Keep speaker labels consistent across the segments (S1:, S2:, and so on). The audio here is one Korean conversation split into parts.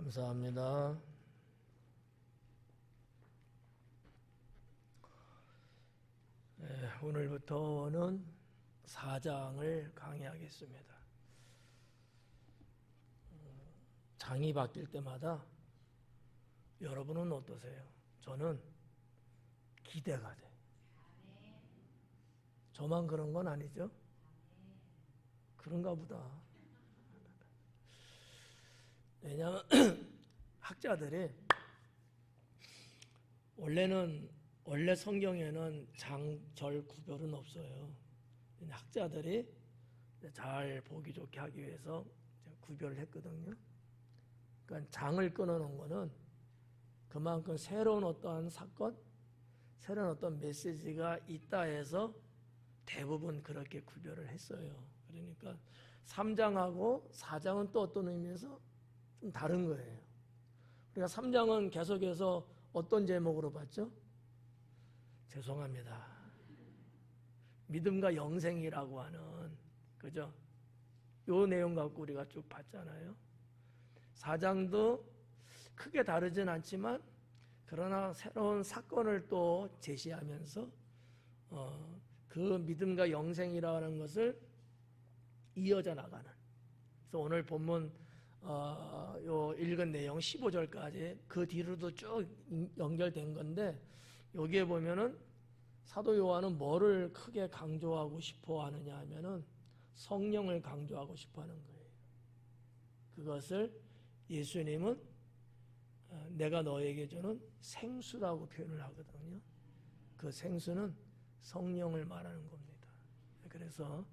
S1: 감사합니다. 오늘부터는 4장을 강의하겠습니다. 장이 바뀔 때마다 여러분은 어떠세요? 저는 기대가 돼. 저만 그런 건 아니죠? 그런가 보다. 왜냐하면 학자들이 원래 성경에는 장절 구별은 없어요. 학자들이 잘 보기 좋게 하기 위해서 구별을 했거든요. 그러니까 장을 끊어놓은 거는 그만큼 새로운 어떠한 사건, 새로운 어떤 메시지가 있다 해서 대부분 그렇게 구별을 했어요. 그러니까 3장하고 4장은 또 어떤 의미에서 좀 다른 거예요. 우리가 3장은 계속해서 어떤 제목으로 봤죠? 죄송합니다. 믿음과 영생이라고 하는, 그죠? 요 내용 갖고 우리가 쭉 봤잖아요. 4장도 크게 다르진 않지만 그러나 새로운 사건을 또 제시하면서 그 믿음과 영생이라는 것을 이어져 나가는. 그래서 오늘 본문 요 읽은 내용 15절까지 그 뒤로도 쭉 연결된 건데, 여기에 보면은 사도 요한은 뭐를 크게 강조하고 싶어 하느냐 하면은 성령을 강조하고 싶어 하는 거예요. 그것을 예수님은 내가 너에게 주는 생수라고 표현을 하거든요. 그 생수는 성령을 말하는 겁니다. 그래서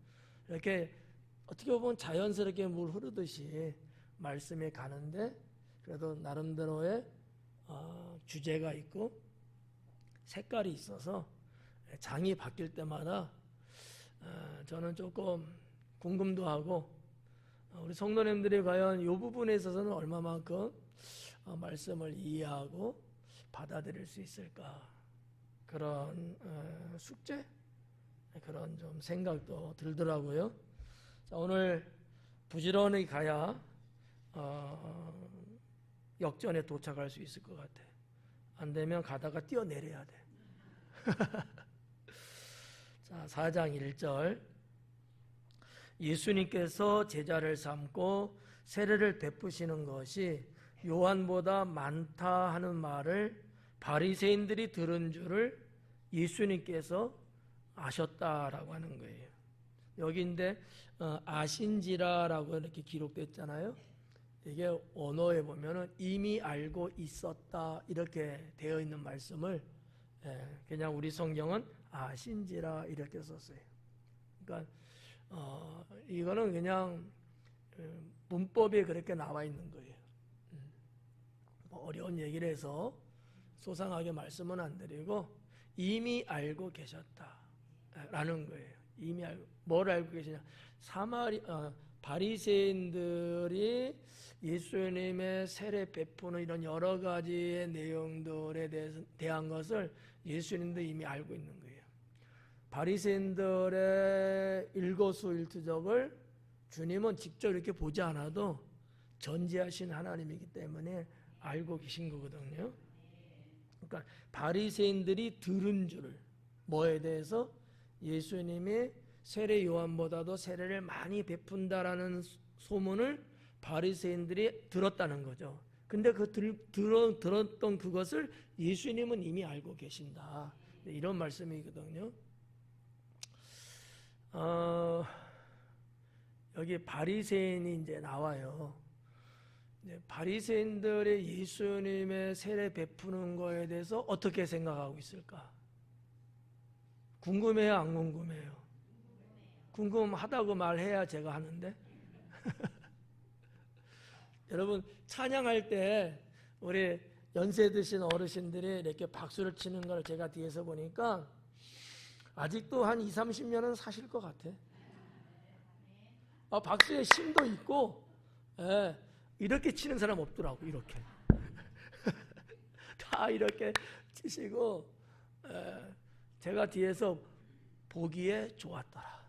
S1: 이렇게 어떻게 보면 자연스럽게 물 흐르듯이 말씀에 가는데, 그래도 나름대로의 주제가 있고 색깔이 있어서 장이 바뀔 때마다 저는 조금 궁금도 하고, 우리 성도님들이 과연 이 부분에 있어서는 얼마만큼 말씀을 이해하고 받아들일 수 있을까, 그런 숙제, 그런 좀 생각도 들더라고요. 자, 오늘 부지런히 가야 역전에 도착할 수 있을 것 같아. 안 되면 가다가 뛰어내려야 돼. 자, 4장 1절. 예수님께서 제자를 삼고 세례를 베푸시는 것이 요한보다 많다 하는 말을 바리새인들이 들은 줄을 예수님께서 아셨다라고 하는 거예요. 여기인데 아신지라라고 이렇게 기록됐잖아요. 이게 언어에 보면은 이미 알고 있었다 이렇게 되어 있는 말씀을 그냥 우리 성경은 아신지라 이렇게 썼어요. 그러니까 이거는 그냥 문법에 그렇게 나와 있는 거예요. 어려운 얘기를 해서 소상하게 말씀은 안 드리고 이미 알고 계셨다라는 거예요. 이미 알고, 뭘 알고 계시냐? 바리새인들이 예수님의 세례 베푸는 이런 여러 가지의 내용들에 대한 것을 예수님도 이미 알고 있는 거예요. 바리새인들의 일거수일투족을 주님은 직접 이렇게 보지 않아도 전지하신 하나님이기 때문에 알고 계신 거거든요. 그러니까 바리새인들이 들은 줄을, 뭐에 대해서? 예수님이 세례 요한보다도 세례를 많이 베푼다라는 소문을 바리새인들이 들었다는 거죠. 근데 그 들었던 그것을 예수님은 이미 알고 계신다, 이런 말씀이거든요. 여기 바리새인이 이제 나와요. 바리새인들이 예수님의 세례 베푸는 거에 대해서 어떻게 생각하고 있을까? 궁금해요, 안 궁금해요? 궁금하다고 말해야 제가 하는데. 여러분, 찬양할 때 우리 연세 드신 어르신들이 이렇게 박수를 치는 걸 제가 뒤에서 보니까 아직도 한 20, 30년은 사실 것 같아. 박수에 심도 있고, 이렇게 치는 사람 없더라고. 이렇게 다 이렇게 치시고, 제가 뒤에서 보기에 좋았더라.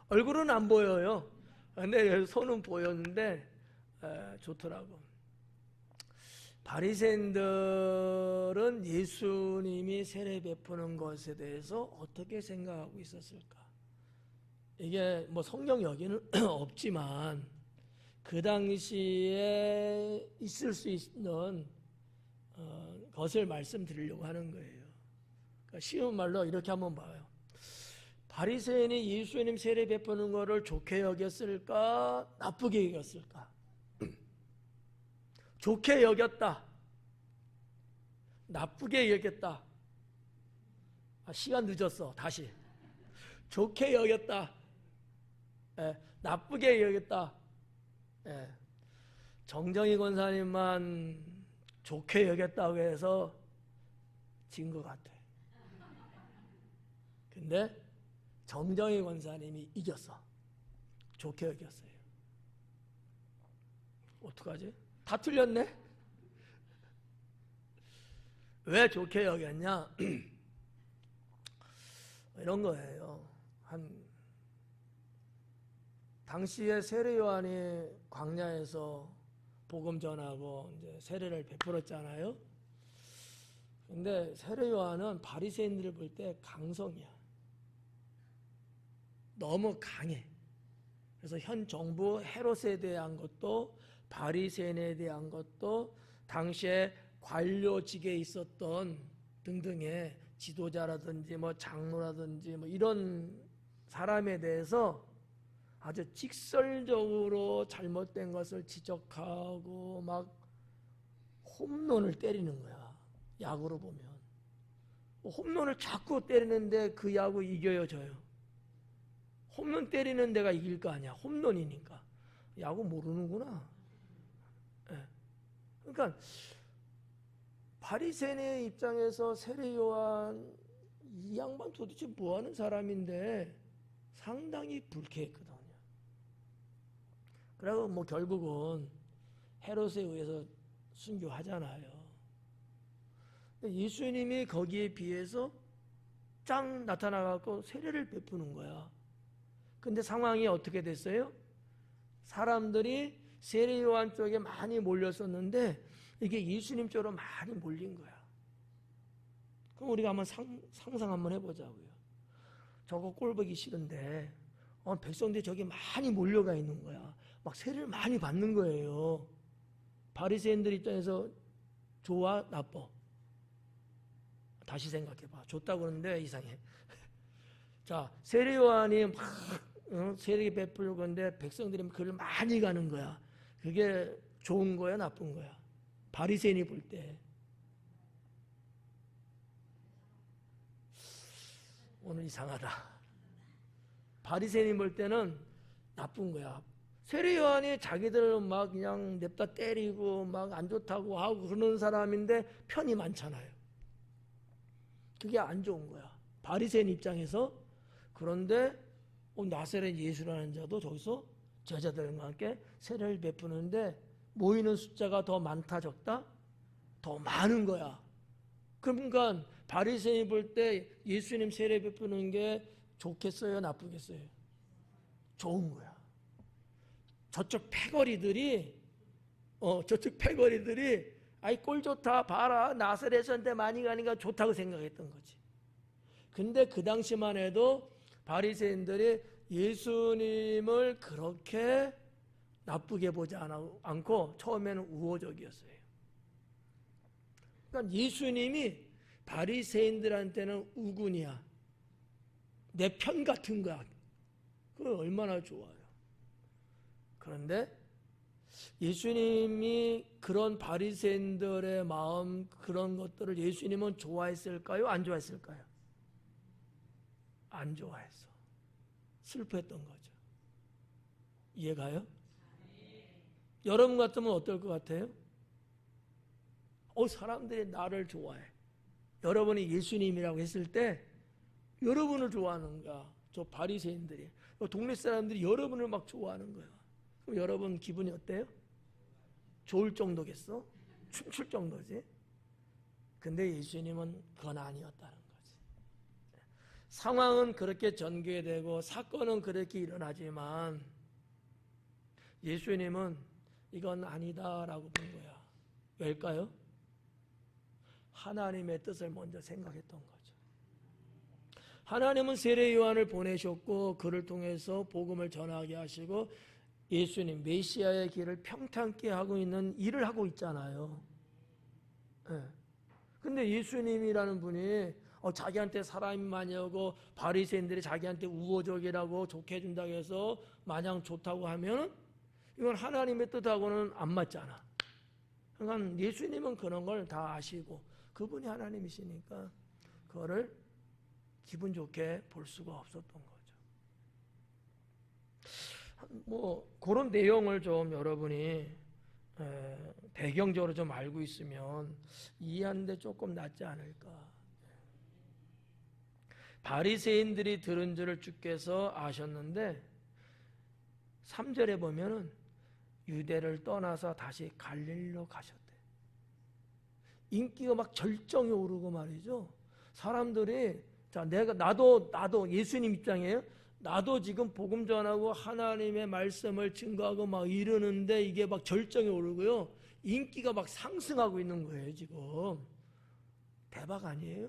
S1: 얼굴은 안 보여요. 근데 손은 보였는데 좋더라고. 바리새인들은 예수님이 세례 베푸는 것에 대해서 어떻게 생각하고 있었을까? 이게 뭐 성경 여기는 없지만 그 당시에 있을 수 있는 것을 말씀드리려고 하는 거예요. 그러니까 쉬운 말로 이렇게 한번 봐요. 바리새인이 예수님 세례 베푸는 것을 좋게 여겼을까? 나쁘게 여겼을까? 좋게 여겼다. 나쁘게 여겼다. 시간 늦었어. 다시. 좋게 여겼다. 나쁘게 여겼다. 정정희 권사님만 좋게 여겼다고 해서 진 것 같아. 근데 정정희 권사님이 이겼어. 좋게 여겼어요. 어떡하지? 다 틀렸네? 왜 좋게 여겼냐? 이런 거예요. 당시에 세례 요한이 광야에서 복음 전하고 이제 세례를 베풀었잖아요. 근데 세례 요한은 바리새인들을 볼 때 강성이야. 너무 강해. 그래서 현 정부 헤롯에 대한 것도 바리새인에 대한 것도 당시에 관료직에 있었던 등등의 지도자라든지 뭐 장로라든지 뭐 이런 사람에 대해서 아주 직설적으로 잘못된 것을 지적하고 막 홈런을 때리는 거야. 야구로 보면 홈런을 자꾸 때리는데 그 야구 이겨요, 져요? 홈런 때리는 데가 이길 거 아니야. 홈런이니까. 야구 모르는구나. 그러니까 바리새인의 입장에서 세례 요한 이 양반 도대체 뭐 하는 사람인데 상당히 불쾌했거든요. 그리고 뭐 결국은 헤롯에 의해서 순교하잖아요. 예수님이 거기에 비해서 짱 나타나갖고 세례를 베푸는 거야. 근데 상황이 어떻게 됐어요? 사람들이 세례 요한 쪽에 많이 몰렸었는데 이게 예수님 쪽으로 많이 몰린 거야. 그럼 우리가 한번 상상 한번 해보자고요. 저거 꼴보기 싫은데 백성들이 저기 많이 몰려가 있는 거야. 막 세례를 많이 받는 거예요. 바리새인들 입장에서 좋아? 나빠? 다시 생각해봐. 좋다고 그러는데 이상해. 자, 세례 요한이 막 세례 베풀려고 하는데 백성들이 그를 많이 가는 거야. 그게 좋은 거야, 나쁜 거야? 바리새인이 볼 때. 오늘 이상하다. 바리새인이 볼 때는 나쁜 거야. 세례 요한이 자기들 막 그냥 냅다 때리고 막 안 좋다고 하고 그러는 사람인데 편이 많잖아요. 그게 안 좋은 거야. 바리새인 입장에서. 그런데 나사렛 예수라는 자도 저기서 제자들과 함께 세례를 베푸는데 모이는 숫자가 더 많다 적다? 더 많은 거야. 그러니까 바리새인이 볼 때 예수님 세례 베푸는 게 좋겠어요? 나쁘겠어요? 좋은 거야. 저쪽 패거리들이 아이 꼴 좋다 봐라 나사렛한테 많이 가니까 좋다고 생각했던 거지. 근데 그 당시만 해도 바리새인들이 예수님을 그렇게 나쁘게 보지 않고 처음에는 우호적이었어요. 그러니까 예수님이 바리새인들한테는 우군이야. 내 편 같은 거야. 그건 얼마나 좋아요. 그런데 예수님이 그런 바리새인들의 마음 그런 것들을 예수님은 좋아했을까요? 안 좋아했을까요? 안 좋아했어. 슬퍼했던 거죠. 이해가요? 여러분 같으면 어떨 것 같아요? 사람들이 나를 좋아해. 여러분이 예수님이라고 했을 때 여러분을 좋아하는 거야. 저 바리새인들이. 동네 사람들이 여러분을 막 좋아하는 거야. 그럼 여러분 기분이 어때요? 좋을 정도겠어? 춤출 정도지? 근데 예수님은 그건 아니었다는 거지. 상황은 그렇게 전개되고 사건은 그렇게 일어나지만 예수님은 이건 아니다라고 본 거야. 왜일까요? 하나님의 뜻을 먼저 생각했던 거죠. 하나님은 세례 요한을 보내셨고 그를 통해서 복음을 전하게 하시고 예수님 메시아의 길을 평탄케 하고 있는 일을 하고 있잖아요. 근데 예수님이라는 분이 자기한테 사람이 많이 오고 바리새인들이 자기한테 우호적이라고 좋게 해준다고 해서 마냥 좋다고 하면 이건 하나님의 뜻하고는 안 맞잖아. 그러니까 예수님은 그런 걸 다 아시고 그분이 하나님이시니까 그거를 기분 좋게 볼 수가 없었던 거죠. 뭐 그런 내용을 좀 여러분이 배경적으로 좀 알고 있으면 이해하는데 조금 낫지 않을까. 바리새인들이 들은 줄을 주께서 아셨는데 3절에 보면은 유대를 떠나서 다시 갈릴리로 가셨대. 인기가 막 절정에 오르고 말이죠. 사람들이 나도 예수님 입장이에요. 나도 지금 복음 전하고 하나님의 말씀을 증거하고 막 이러는데 이게 막 절정에 오르고요. 인기가 막 상승하고 있는 거예요, 지금. 대박 아니에요?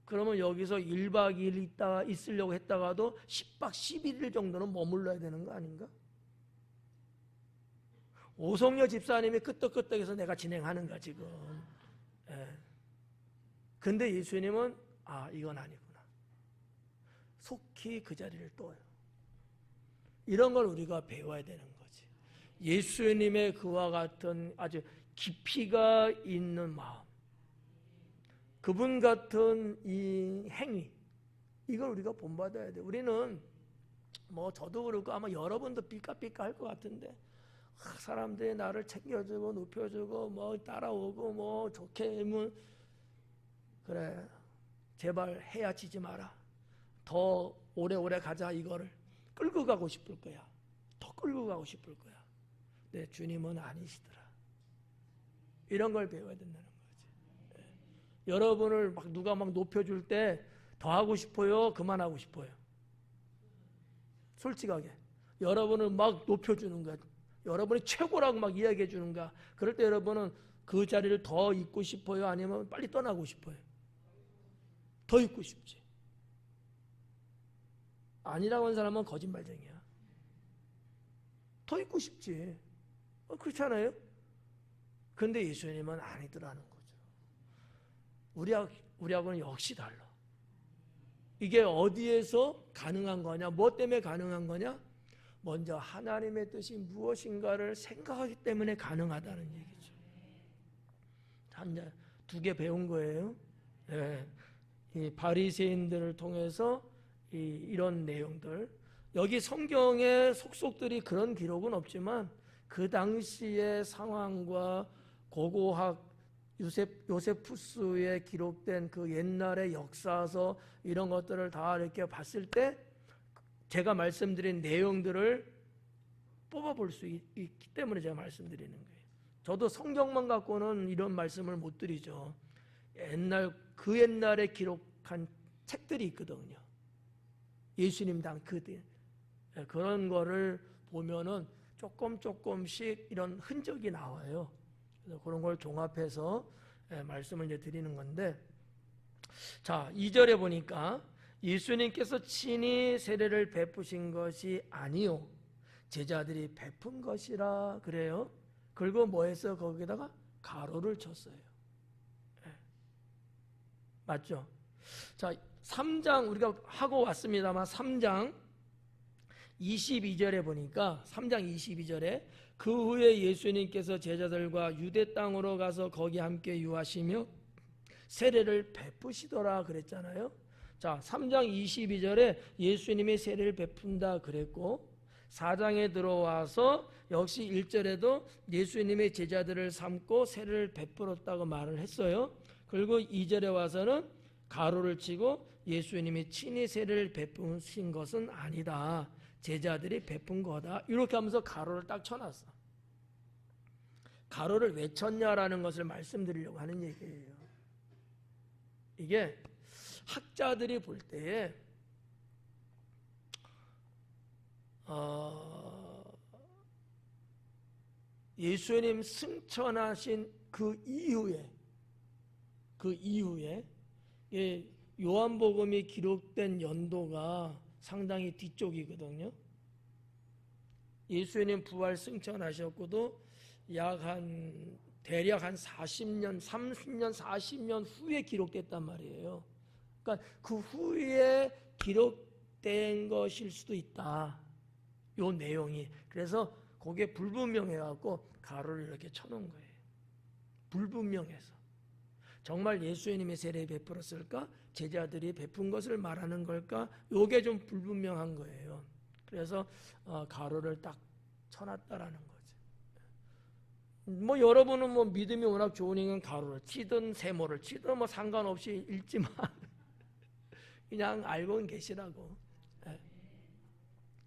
S1: 그러면 여기서 1박 2일 있으려고 했다가도 10박 11일 정도는 머물러야 되는 거 아닌가? 오성여 집사님이 끄떡끄떡해서 내가 진행하는가 지금. 근데 예수님은 이건 아니구나. 속히 그 자리를 떠요. 이런 걸 우리가 배워야 되는 거지. 예수님의 그와 같은 아주 깊이가 있는 마음, 그분 같은 이 행위, 이걸 우리가 본받아야 돼. 우리는 뭐 저도 그렇고 아마 여러분도 삐까삐까 할 것 같은데 사람들이 나를 챙겨주고 높여주고 뭐 따라오고 뭐 좋게 하면 그래 제발 헤아치지 마라. 더 오래오래 가자. 이거를 끌고 가고 싶을 거야. 더 끌고 가고 싶을 거야. 근데 주님은 아니시더라. 이런 걸 배워야 된다는 거지. 여러분을 막 누가 막 높여줄 때 더 하고 싶어요? 그만하고 싶어요? 솔직하게. 여러분을 막 높여주는 거야. 여러분이 최고라고 막 이야기해 주는가? 그럴 때 여러분은 그 자리를 더 있고 싶어요? 아니면 빨리 떠나고 싶어요? 더 있고 싶지. 아니라고 하는 사람은 거짓말쟁이야. 더 있고 싶지. 그렇잖아요? 근데 예수님은 아니더라는 거죠. 우리하고는 역시 달라. 이게 어디에서 가능한 거냐? 뭐 때문에 가능한 거냐? 먼저 하나님의 뜻이 무엇인가를 생각하기 때문에 가능하다는 얘기죠. 이제 2개 배운 거예요. 이 바리새인들을 통해서 이런 내용들. 여기 성경의 속속들이 그런 기록은 없지만 그 당시의 상황과 고고학 요세푸스에 기록된 그 옛날의 역사서 이런 것들을 다 이렇게 봤을 때 제가 말씀드린 내용들을 뽑아볼 수 있기 때문에 제가 말씀드리는 거예요. 저도 성경만 갖고는 이런 말씀을 못 드리죠. 그 옛날에 기록한 책들이 있거든요. 예수님 당 그런 거를 보면은 조금씩 이런 흔적이 나와요. 그래서 그런 걸 종합해서 말씀을 이제 드리는 건데, 자 2절에 보니까 예수님께서 친히 세례를 베푸신 것이 아니요 제자들이 베푼 것이라 그래요. 그리고 뭐 했어요? 거기다가 가로를 쳤어요. 맞죠? 자 3장 우리가 하고 왔습니다만 3장 22절에 보니까 3장 22절에 그 후에 예수님께서 제자들과 유대 땅으로 가서 거기 함께 유하시며 세례를 베푸시더라 그랬잖아요. 자 3장 22절에 예수님이 세례를 베푼다 그랬고 4장에 들어와서 역시 1절에도 예수님의 제자들을 삼고 세례를 베풀었다고 말을 했어요. 그리고 2절에 와서는 가로를 치고 예수님이 친히 세례를 베푸신 것은 아니다. 제자들이 베푼 거다. 이렇게 하면서 가로를 딱 쳐놨어. 가로를 왜 쳤냐라는 것을 말씀드리려고 하는 얘기예요. 이게 학자들이 볼 때에 예수님 승천하신 그 이후에 요한복음이 기록된 연도가 상당히 뒤쪽이거든요. 예수님 부활 승천하셨고도 대략 한 40년, 30년, 40년 후에 기록됐단 말이에요. 그러니까 그 후에 기록된 것일 수도 있다. 요 내용이. 그래서 그게 불분명해갖고 가로를 이렇게 쳐놓은 거예요. 불분명해서. 정말 예수님이 세례 베풀었을까? 제자들이 베푼 것을 말하는 걸까? 요게 좀 불분명한 거예요. 그래서 가로를 딱 쳐놨다라는 거죠. 뭐 여러분은 뭐 믿음이 워낙 좋으니까 가로를 치든 세모를 치든 뭐 상관없이 읽지만 그냥 알고는 계시라고.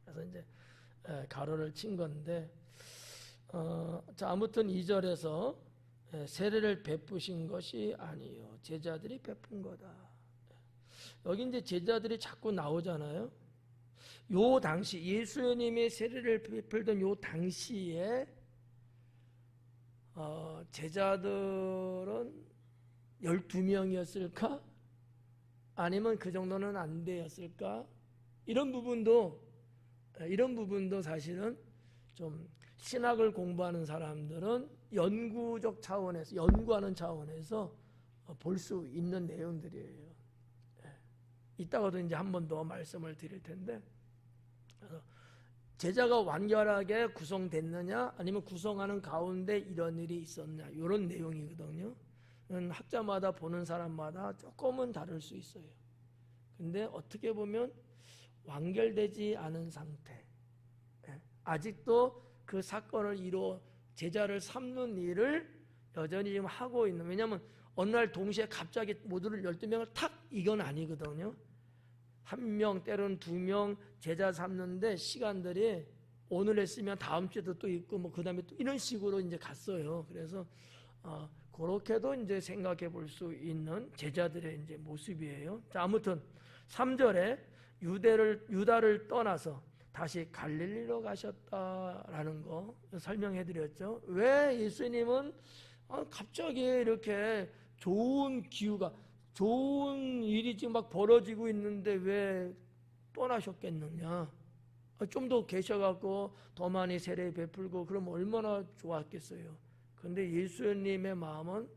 S1: 그래서 이제 가로를 친 건데, 자, 아무튼 2절에서 세례를 베푸신 것이 아니요 제자들이 베푼 거다. 여기 이제 제자들이 자꾸 나오잖아요. 요 당시 예수님이 세례를 베풀던 요 당시에 제자들은 12명이었을까? 아니면 그 정도는 안 되었을까? 이런 부분도 사실은 좀 신학을 공부하는 사람들은 연구하는 차원에서 볼 수 있는 내용들이에요. 이따가도 이제 한 번 더 말씀을 드릴 텐데, 제자가 완결하게 구성됐느냐, 아니면 구성하는 가운데 이런 일이 있었냐, 이런 내용이거든요. 학자마다 보는 사람마다 조금은 다를 수 있어요. 근데 어떻게 보면 완결되지 않은 상태, 아직도 그 사건을 제자를 삼는 일을 여전히 지금 하고 있는, 왜냐하면 어느 날 동시에 갑자기 모두를 12명을 탁, 이건 아니거든요. 한 명, 때로는 2명 제자 삼는데 시간들이 오늘 했으면 다음 주에도 또 있고 뭐 그 다음에 또 이런 식으로 이제 갔어요. 그래서 그렇게도 이제 생각해 볼 수 있는 제자들의 이제 모습이에요. 자, 아무튼 3절에 유다를 떠나서 다시 갈릴리로 가셨다라는 거 설명해 드렸죠. 왜 예수님은 갑자기 이렇게 좋은 일이 지금 막 벌어지고 있는데 왜 떠나셨겠느냐? 좀 더 계셔갖고 더 많이 세례 베풀고 그러면 얼마나 좋았겠어요. 근데 예수님의 마음은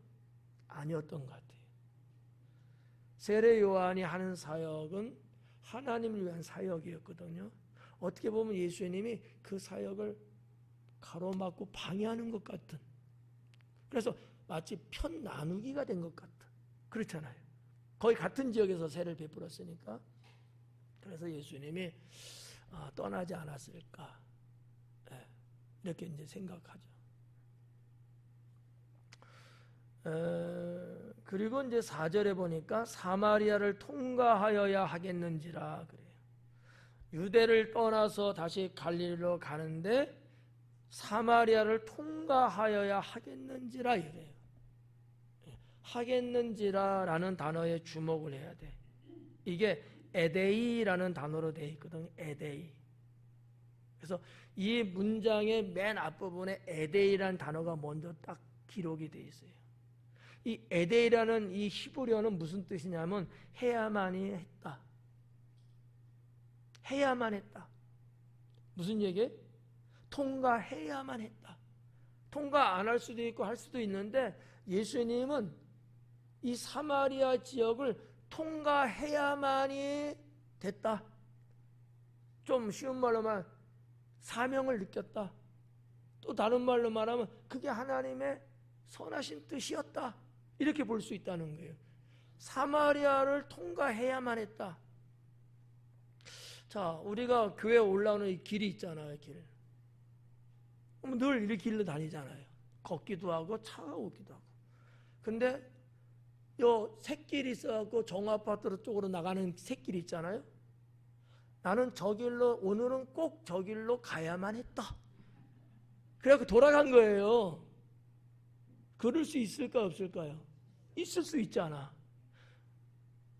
S1: 아니었던 것 같아요. 세례 요한이 하는 사역은 하나님을 위한 사역이었거든요. 어떻게 보면 예수님이 그 사역을 가로막고 방해하는 것 같은, 그래서 마치 편 나누기가 된 것 같은, 그렇잖아요. 거의 같은 지역에서 세례를 베풀었으니까. 그래서 예수님이 떠나지 않았을까, 이렇게 이제 생각하죠. 그리고 이제 4절에 보니까 사마리아를 통과하여야 하겠는지라 그래요. 유대를 떠나서 다시 갈릴리로 가는데 사마리아를 통과하여야 하겠는지라 이래요. 하겠는지라라는 단어에 주목을 해야 돼. 이게 에데이라는 단어로 되어 있거든요. 에데이. 그래서 이 문장의 맨 앞부분에 에데이라는 단어가 먼저 딱 기록이 되어 있어요. 이 에데이라는 이 히브리어는 무슨 뜻이냐면 해야만이 했다. 해야만 했다. 무슨 얘기예요? 통과해야만 했다. 통과 안 할 수도 있고 할 수도 있는데 예수님은 이 사마리아 지역을 통과해야만이 됐다. 좀 쉬운 말로 말하면 사명을 느꼈다. 또 다른 말로 말하면 그게 하나님의 선하신 뜻이었다. 이렇게 볼 수 있다는 거예요. 사마리아를 통과해야만 했다. 자, 우리가 교회 올라오는 이 길이 있잖아요. 길. 늘 이 길로 다니잖아요. 걷기도 하고 차가 오기도 하고. 근데 요 샛길이 있어갖고 정아파트 쪽으로 나가는 샛길이 있잖아요. 나는 저 길로, 오늘은 꼭 저 길로 가야만 했다. 그래갖고 돌아간 거예요. 그럴 수 있을까 없을까요? 있을 수 있잖아.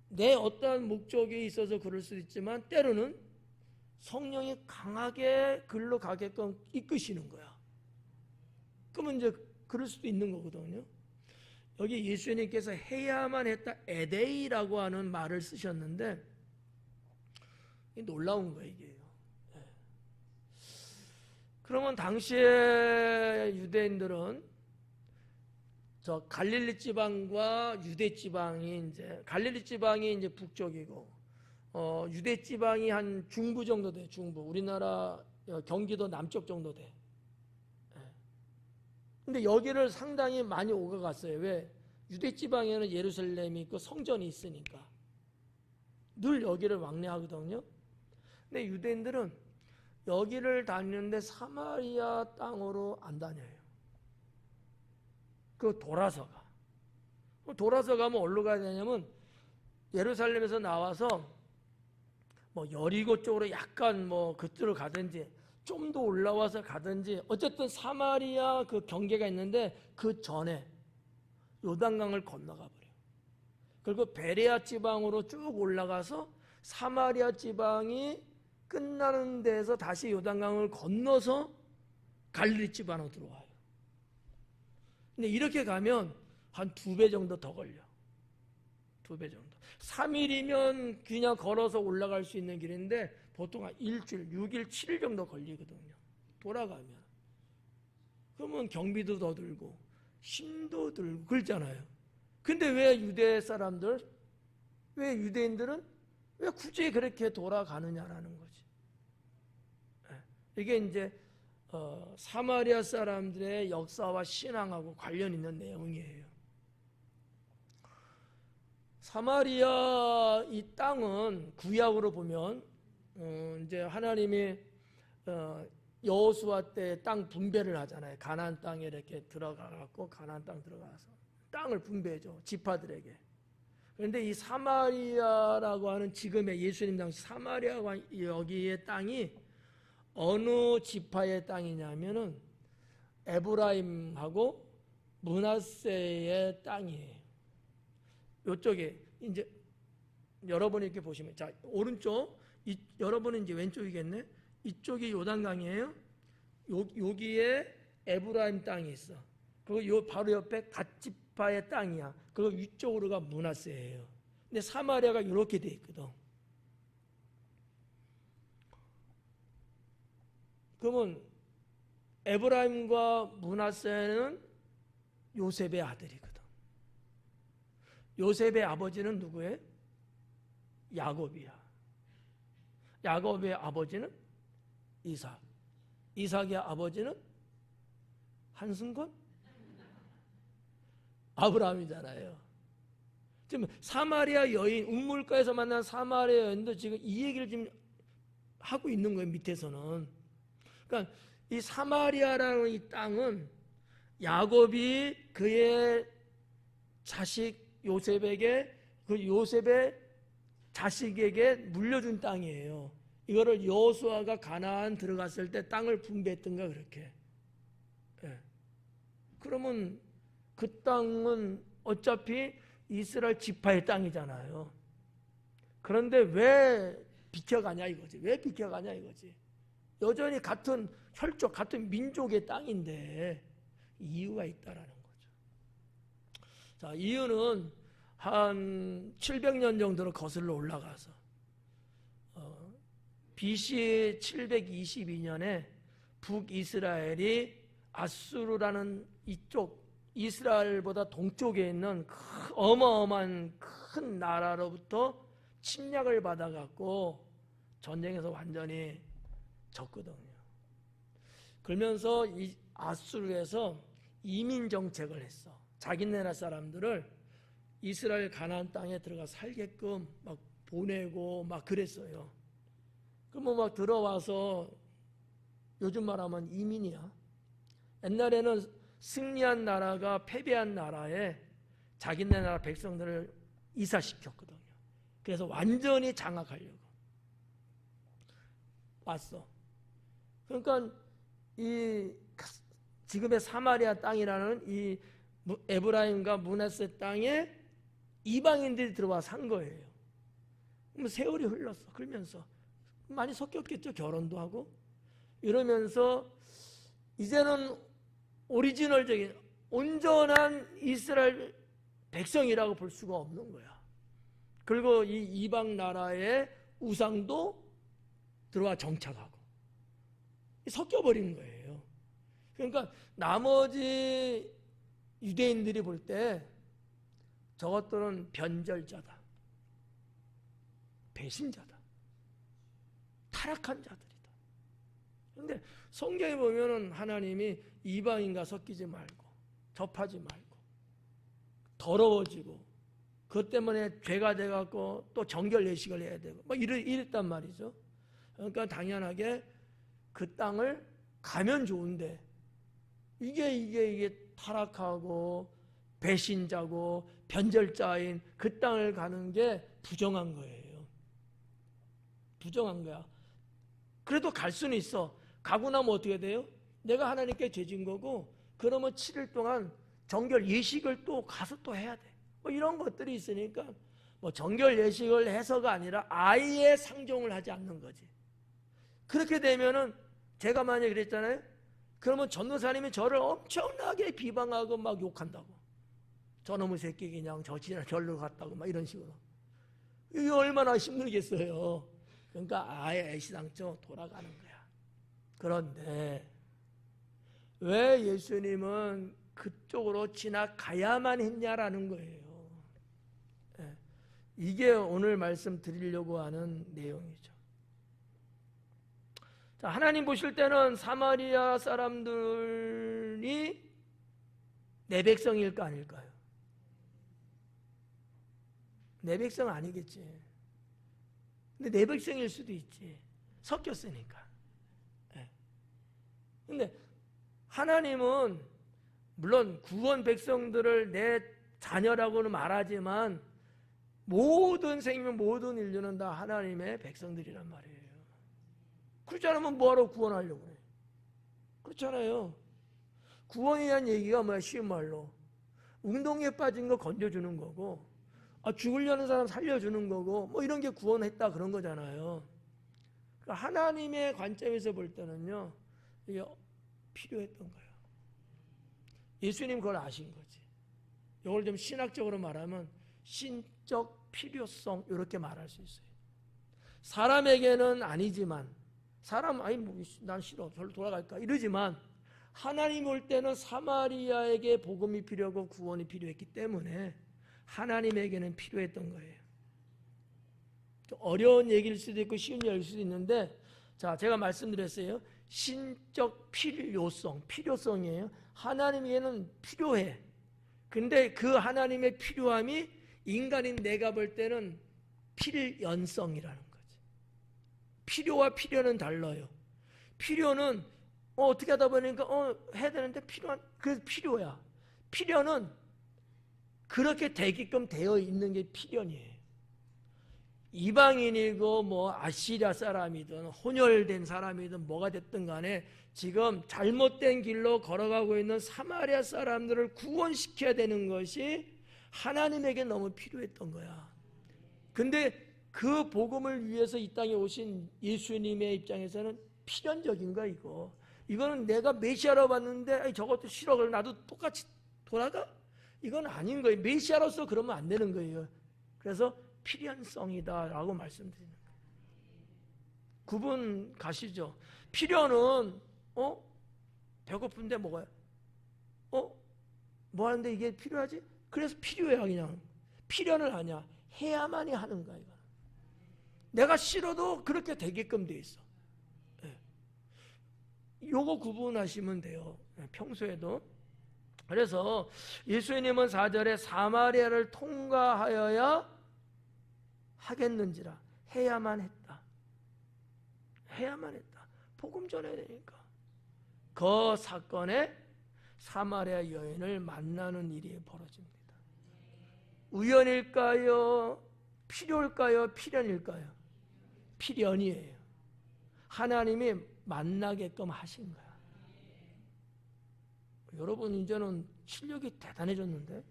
S1: 내 어떠한 목적이 있어서 그럴 수도 있지만 때로는 성령이 강하게 글로 가게끔 이끄시는 거야. 그러면 이제 그럴 수도 있는 거거든요. 여기 예수님께서 해야만 했다 에데이라고 하는 말을 쓰셨는데 놀라운 거예요, 이게요. 그러면 당시에 유대인들은 저 갈릴리 지방과 유대 지방이 이제 갈릴리 지방이 이제 북쪽이고 유대 지방이 한 중부 정도 돼. 중부. 우리나라 경기도 남쪽 정도 돼. 근데 여기를 상당히 많이 오가갔어요. 왜? 유대 지방에는 예루살렘이 있고 성전이 있으니까 늘 여기를 왕래하거든요. 근데 유대인들은 여기를 다니는데 사마리아 땅으로 안 다녀요. 돌아서 가. 돌아서 가면 어디로 가야 되냐면 예루살렘에서 나와서 뭐 여리고 쪽으로 약간 뭐 그쪽으로 가든지 좀 더 올라와서 가든지 어쨌든 사마리아 그 경계가 있는데 그 전에 요단강을 건너가 버려요. 그리고 베레아 지방으로 쭉 올라가서 사마리아 지방이 끝나는 데에서 다시 요단강을 건너서 갈릴리 지방으로 들어와요. 근데 이렇게 가면 한 2배 정도 더 걸려. 2배 정도. 3일이면 그냥 걸어서 올라갈 수 있는 길인데 보통 한 일주일, 6일, 7일 정도 걸리거든요. 돌아가면. 그러면 경비도 더 들고 힘도 들고 그렇잖아요. 근데 왜 유대 사람들, 왜 유대인들은 왜 굳이 그렇게 돌아가느냐라는 거지. 이게 이제 사마리아 사람들의 역사와 신앙하고 관련 있는 내용이에요. 사마리아 이 땅은 구약으로 보면 이제 하나님이 여호수아 때 땅 분배를 하잖아요. 가나안 땅에 이렇게 들어가갖고 가나안 땅 들어가서 땅을 분배해줘 지파들에게. 그런데 이 사마리아라고 하는 지금의 예수님 당시 사마리아와 여기의 땅이 어느 지파의 땅이냐면은 에브라임하고 므낫세의 땅이에요. 이쪽에 이제 여러분이 이렇게 보시면 자 오른쪽 여러분은 이제 왼쪽이겠네. 이쪽이 요단강이에요. 여기에 에브라임 땅이 있어. 그리고 요 바로 옆에 갓지파의 땅이야. 그리고 위쪽으로가 므낫세예요. 근데 사마리아가 이렇게 돼 있거든. 그러면 에브라임과 므낫세는 요셉의 아들이거든. 요셉의 아버지는 누구예요? 야곱이야. 야곱의 아버지는 이삭. 이삭의 아버지는 한승건? 아브라함이잖아요. 지금 사마리아 여인, 우물가에서 만난 사마리아 여인도 지금 이 얘기를 지금 하고 있는 거예요, 밑에서는. 그러니까 이 사마리아라는 이 땅은 야곱이 그의 자식 요셉에게 그 요셉의 자식에게 물려준 땅이에요. 이거를 여호수아가 가나안 들어갔을 때 땅을 분배했던가 그렇게. 예. 그러면 그 땅은 어차피 이스라엘 지파의 땅이잖아요. 그런데 왜 비켜가냐 이거지. 왜 비켜가냐 이거지. 여전히 같은 혈족, 같은 민족의 땅인데 이유가 있다라는 거죠. 자, 이유는 한 700년 정도로 거슬러 올라가서 BC 722년에 북이스라엘이 아수르라는 이쪽 이스라엘보다 동쪽에 있는 어마어마한 큰 나라로부터 침략을 받아갖고 전쟁에서 완전히 졌거든요. 그러면서 이 아수르에서 이민 정책을 했어. 자기네 나라 사람들을 이스라엘 가나안 땅에 들어가 살게끔 막 보내고 막 그랬어요. 그럼 막 들어와서 요즘 말하면 이민이야. 옛날에는 승리한 나라가 패배한 나라에 자기네 나라 백성들을 이사시켰거든요. 그래서 완전히 장악하려고 왔어. 그러니까 이 지금의 사마리아 땅이라는 이 에브라임과 므낫세 땅에 이방인들이 들어와 산 거예요. 그럼 세월이 흘렀어. 그러면서 많이 섞였겠죠. 결혼도 하고 이러면서 이제는 오리지널적인 온전한 이스라엘 백성이라고 볼 수가 없는 거야. 그리고 이 이방 나라의 우상도 들어와 정착하고 섞여버린 거예요. 그러니까 나머지 유대인들이 볼 때 저것들은 변절자다, 배신자다, 타락한 자들이다. 그런데 성경에 보면은 하나님이 이방인과 섞이지 말고 접하지 말고 더러워지고 그것 때문에 죄가 돼갖고 또 정결 예식을 해야 되고 막 이랬단 말이죠. 그러니까 당연하게 그 땅을 가면 좋은데 이게 타락하고 배신자고 변절자인 그 땅을 가는 게 부정한 거예요. 부정한 거야. 그래도 갈 수는 있어. 가고 나면 어떻게 돼요? 내가 하나님께 죄진 거고 그러면 7일 동안 정결 예식을 또 가서 또 해야 돼. 뭐 이런 것들이 있으니까 뭐 정결 예식을 해서가 아니라 아예 상종을 하지 않는 거지. 그렇게 되면은 제가 만약에 그랬잖아요. 그러면 전도사님이 저를 엄청나게 비방하고 막 욕한다고. 저놈의 새끼 그냥 저 지나 절로 갔다고 막 이런 식으로. 이게 얼마나 힘들겠어요. 그러니까 아예 애시당초 돌아가는 거야. 그런데 왜 예수님은 그쪽으로 지나가야만 했냐라는 거예요. 이게 오늘 말씀 드리려고 하는 내용이죠. 자, 하나님 보실 때는 사마리아 사람들이 내 백성일까 아닐까요? 내 백성 아니겠지. 근데 내 백성일 수도 있지. 섞였으니까. 근데 하나님은 물론 구원 백성들을 내 자녀라고는 말하지만 모든 생명, 모든 인류는 다 하나님의 백성들이란 말이에요. 그렇지 않으면 뭐하러 구원하려고 그래? 그렇잖아요. 구원에 대한 얘기가 뭐야? 쉬운 말로 운동에 빠진 거 건져주는 거고 죽으려는 사람 살려주는 거고 뭐 이런 게 구원했다 그런 거잖아요. 그러니까 하나님의 관점에서 볼 때는요 이게 필요했던 거예요. 예수님 그걸 아신 거지. 이걸 좀 신학적으로 말하면 신적 필요성 이렇게 말할 수 있어요. 사람에게는 아니지만 사람 난 싫어 절로 돌아갈까 이러지만 하나님 볼 때는 사마리아에게 복음이 필요하고 구원이 필요했기 때문에 하나님에게는 필요했던 거예요. 좀 어려운 얘기일 수도 있고 쉬운 얘기일 수도 있는데 자 제가 말씀드렸어요. 신적 필요성이에요. 하나님에게는 필요해. 근데 그 하나님의 필요함이 인간인 내가 볼 때는 필연성이라는 거지. 필요와 필요는 달라요. 필요는 어떻게 하다 보니까 해야 되는데 그 필요야. 필요는 그렇게 되게끔 되어 있는 게 필연이에요. 이방인이고 뭐 아시리아 사람이든 혼혈된 사람이든 뭐가 됐든 간에 지금 잘못된 길로 걸어가고 있는 사마리아 사람들을 구원시켜야 되는 것이 하나님에게 너무 필요했던 거야. 근데 그 복음을 위해서 이 땅에 오신 예수님의 입장에서는 필연적인 거야 이거. 이거는 내가 메시아로 봤는데 저것도 싫어 그럼 나도 똑같이 돌아가? 이건 아닌 거예요. 메시아로서 그러면 안 되는 거예요. 그래서 필연성이다 라고 말씀드리는 거예요. 구분 가시죠? 필요는 배고픈데 먹어요. 뭐 하는데 이게 필요하지? 그래서 필요해 그냥. 필연을 아냐. 해야만이 하는 거야 이거. 내가 싫어도 그렇게 되게끔 돼 있어. 요거 구분하시면 돼요. 평소에도. 그래서 예수님은 4절에 사마리아를 통과하여야 하겠는지라 해야만 했다. 해야만 했다. 복음 전해야 되니까. 그 사건에 사마리아 여인을 만나는 일이 벌어집니다. 우연일까요? 필요일까요? 필연일까요? 필연이에요. 하나님이 만나게끔 하신 거야. 여러분 이제는 실력이 대단해졌는데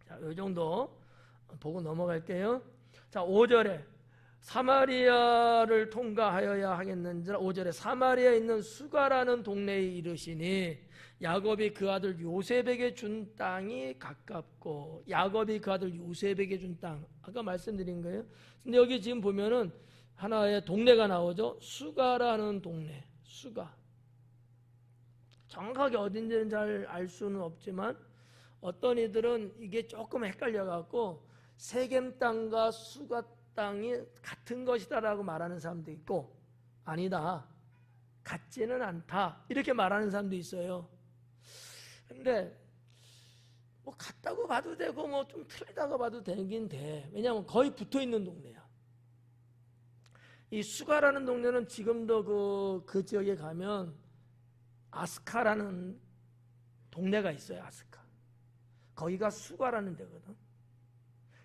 S1: 자, 이 정도 보고 넘어갈게요. 자, 5절에 사마리아를 통과하여야 하겠는지라 5절에 사마리아에 있는 수가라는 동네에 이르시니 야곱이 그 아들 요셉에게 준 땅이 가깝고, 야곱이 그 아들 요셉에게 준 땅, 아까 말씀드린 거예요. 근데 여기 지금 보면은 하나의 동네가 나오죠. 수가라는 동네. 수가. 정확하게 어딘지는 잘 알 수는 없지만 어떤 이들은 이게 조금 헷갈려 갖고 세겜 땅과 수가 땅이 같은 것이다라고 말하는 사람도 있고, 아니다, 같지는 않다, 이렇게 말하는 사람도 있어요. 근데 뭐 같다고 봐도 되고 뭐 좀 틀리다고 봐도 되긴 돼. 왜냐하면 거의 붙어 있는 동네야. 이 수가라는 동네는 지금도 그 지역에 가면 아스카라는 동네가 있어요. 아스카. 거기가 수가라는 데거든.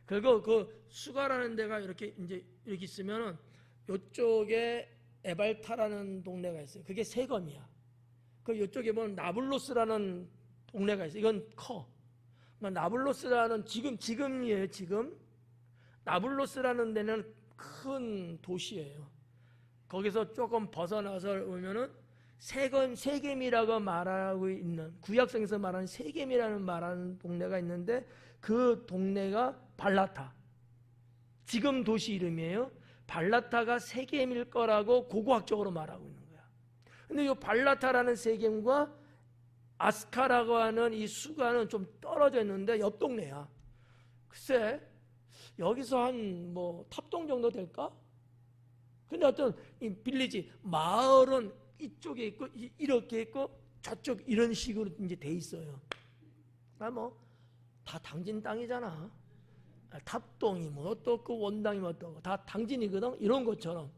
S1: 그리고 그 수가라는 데가 이렇게 이제 이렇게 있으면은 이쪽에 에발타라는 동네가 있어요. 그게 세검이야. 그 이쪽에 보면 나블로스라는 동네가 있어요. 이건 커. 나블로스라는 지금이에요. 지금 나블로스라는 데는 큰 도시예요. 거기서 조금 벗어나서 오면은 세겜이라고 말하고 있는, 구약성에서 말하는 세겜이라는 말하는 동네가 있는데 그 동네가 발라타. 지금 도시 이름이에요. 발라타가 세겜일 거라고 고고학적으로 말하고 있는 거야. 근데 이 발라타라는 세겜과 아스카라고 하는 이 수가는 좀 떨어져 있는데 옆 동네야. 글쎄 여기서 한 뭐 탑동 정도 될까? 근데 어떤 이 빌리지 마을은 이쪽에 있고 이렇게 있고 저쪽 이런 식으로 이제 돼 있어요. 뭐 다 당진 땅이잖아. 탑동이 뭐 어떻고 원당이 뭐 어떻고 다 당진이거든. 이런 것처럼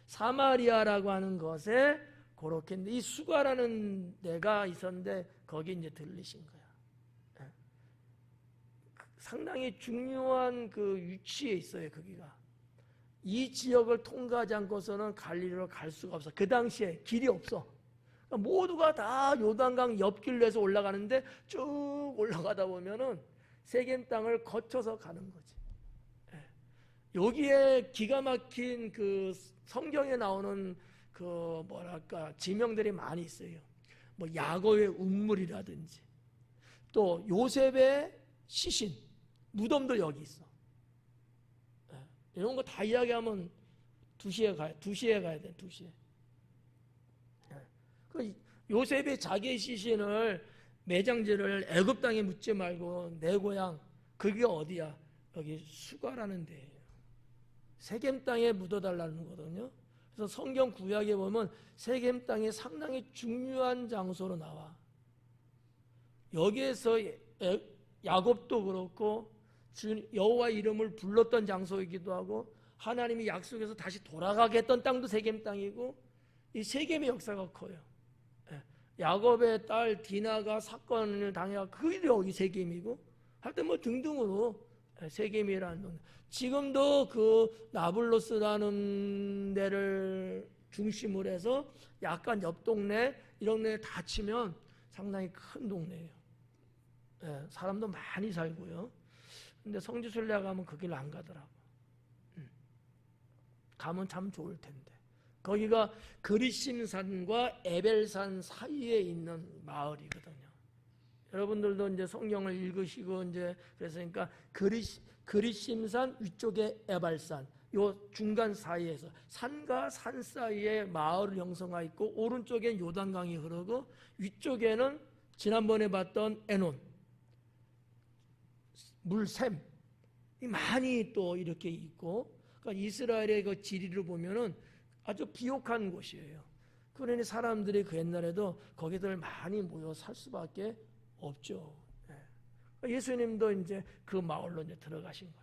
S1: 사마리아라고 하는 것에 그렇게 이 수가라는 데가 있었는데 거기 이제 들리신 거야. 상당히 중요한 그 위치에 있어요. 거기가 이 지역을 통과하지 않고서는 갈릴리로 갈 수가 없어. 그 당시에 길이 없어. 그러니까 모두가 다 요단강 옆길로 해서 올라가는데 쭉 올라가다 보면은 세겜 땅을 거쳐서 가는 거지. 여기에 기가 막힌 그 성경에 나오는 그 뭐랄까 지명들이 많이 있어요. 뭐 야곱의 운물이라든지 또 요셉의 시신 무덤도 여기 있어. 이런 거 다 이야기하면 2시에 가야 돼. 2시에. 그 요셉이 자기의 시신을 매장지를 애굽 땅에 묻지 말고 내 고향 그게 어디야? 여기 수가라는 데예요. 세겜 땅에 묻어달라는 거거든요. 그래서 성경 구약에 보면 세겜 땅이 상당히 중요한 장소로 나와. 여기에서 야곱도 그렇고 여호와 이름을 불렀던 장소이기도 하고 하나님이 약속해서 다시 돌아가게 했던 땅도 세겜 땅이고 이 세겜의 역사가 커요. 야곱의 딸 디나가 사건을 당해가 그게 여기 세겜이고 하여튼 뭐 등등으로 세겜이라는 동네. 지금도 그 나블로스라는 데를 중심으로 해서 약간 옆 동네 이런 데 다 치면 상당히 큰 동네예요. 사람도 많이 살고요. 근데 성지순례 가면 그 길 안 가더라고. 가면 참 좋을 텐데. 거기가 그리심산과 에벨산 사이에 있는 마을이거든요. 여러분들도 이제 성경을 읽으시고 이제 그랬으니까 그리심산 위쪽에 에발산 요 중간 사이에서 산과 산 사이에 마을을 형성하고 있고 오른쪽엔 요단강이 흐르고 위쪽에는 지난번에 봤던 에논 물샘이 많이 또 이렇게 있고 그러니까 이스라엘의 그 지리를 보면은 아주 비옥한 곳이에요. 그러니 사람들이 그 옛날에도 거기들 많이 모여 살 수밖에 없죠. 예수님도 이제 그 마을로 이제 들어가신 거죠.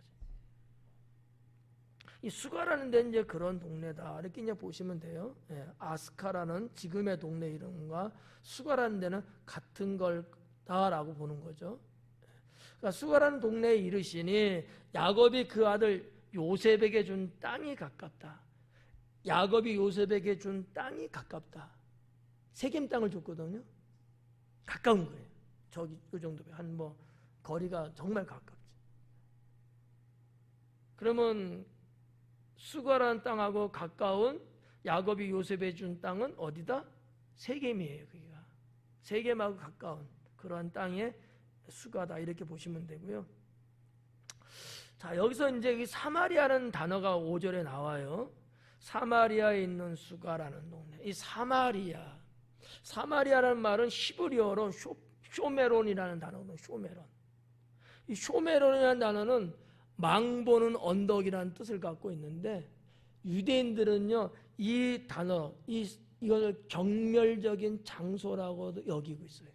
S1: 이 수가라는 데는 이제 그런 동네다. 이렇게 이제 보시면 돼요. 아스카라는 지금의 동네 이름과 수가라는 데는 같은 걸다라고 보는 거죠. 그러니까 수가라는 동네에 이르시니 야곱이 그 아들 요셉에게 준 땅이 가깝다. 야곱이 요셉에게 준 땅이 가깝다. 세겜 땅을 줬거든요. 가까운 거예요. 저기 이 정도 한 뭐 거리가 정말 가깝지. 그러면 수가라는 땅하고 가까운 야곱이 요셉에 준 땅은 어디다? 세겜이에요. 그기가 세겜하고 가까운 그러한 땅에 수가다 이렇게 보시면 되고요. 자, 여기서 이제 이 사마리아라는 단어가 5절에 나와요. 사마리아에 있는 수가라는 동네. 이 사마리아라는 말은 히브리어로 쇼메론이라는 단어거든요. 쇼메론. 이 쇼메론이라는 단어는 망보는 언덕이라는 뜻을 갖고 있는데, 유대인들은요 이 단어, 이걸 경멸적인 장소라고도 여기고 있어요.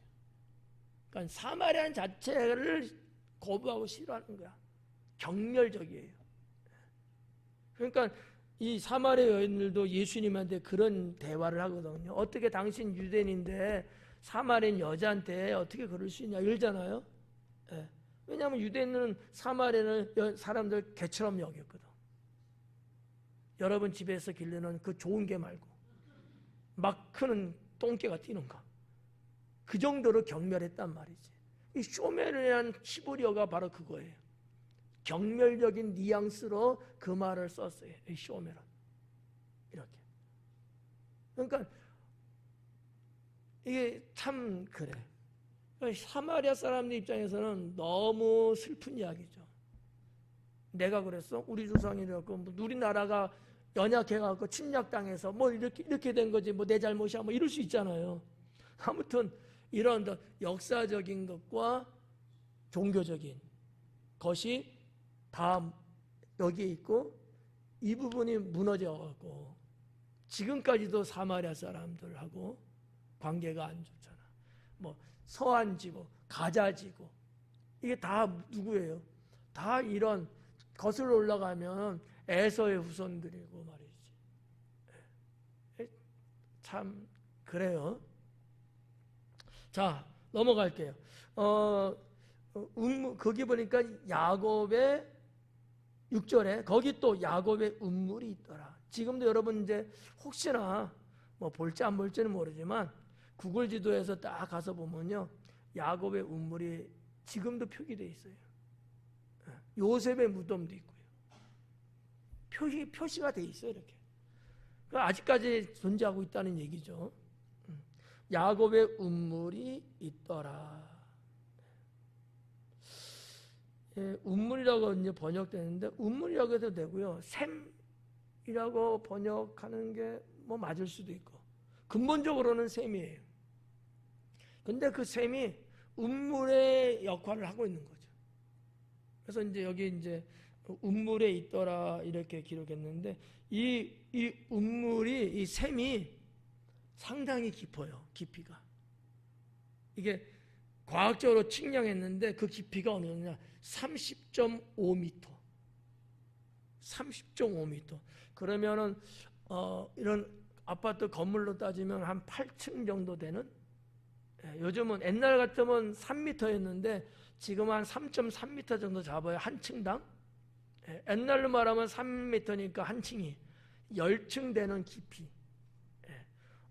S1: 그러니까 사마리아 자체를 거부하고 싫어하는 거야. 경멸적이에요. 그러니까 이 사마리아 여인들도 예수님한테 그런 대화를 하거든요. 어떻게 당신 유대인인데 사마리아 여자한테 어떻게 그럴 수 있냐 이러잖아요. 예. 왜냐하면 유대인은 사마리아는 사람들 개처럼 여겼거든. 여러분 집에서 기르는 그 좋은 개 말고 막 크는 똥개가 뛰는 거, 그 정도로 경멸했단 말이지. 이 쇼메르란 히브리어가 바로 그거예요. 경멸적인 뉘앙스로 그 말을 썼어요. 이 쇼메론. 이렇게. 그러니까 이게 참 그래. 사마리아 사람들 입장에서는 너무 슬픈 이야기죠. 내가 그랬어? 우리 조상이라고 뭐 우리나라가 연약해갖고 침략당해서 뭐 이렇게 된 거지 뭐 내 잘못이야 뭐 이럴 수 있잖아요. 아무튼 이런 역사적인 것과 종교적인 것이 다 여기에 있고, 이 부분이 무너져갖고 지금까지도 사마리아 사람들하고 관계가 안 좋잖아. 뭐 서안지고 가자지고 이게 다 누구예요? 다 이런 거슬러 올라가면 에서의 후손들이고 말이지. 참 그래요. 자, 넘어갈게요. 거기 보니까 야곱의 6절에 거기 또 야곱의 운물이 있더라. 지금도 여러분 이제 혹시나 뭐 볼지 안 볼지는 모르지만 구글 지도에서 딱 가서 보면요, 야곱의 운물이 지금도 표기되어 있어요. 요셉의 무덤도 있고요. 표시가 돼 있어요, 이렇게. 아직까지 존재하고 있다는 얘기죠. 야곱의 운물이 있더라. 예, 운물이라고 이제 번역되는데, 운물이라고 해도 되고요, 샘이라고 번역하는 게 뭐 맞을 수도 있고, 근본적으로는 샘이에요. 근데 그 샘이 운물의 역할을 하고 있는 거죠. 그래서 이제 여기 이제 운물에 있더라 이렇게 기록했는데, 이 운물이, 이 샘이 상당히 깊어요. 깊이가. 이게 과학적으로 측량했는데 그 깊이가 어느 정도냐? 30.5m. 30.5m. 그러면은 이런 아파트 건물로 따지면 한 8층 정도 되는. 요즘은 옛날 같으면 3m였는데 지금 한 3.3m 정도 잡아요. 한 층당. 옛날로 말하면 3m니까 한 층이 10층 되는 깊이.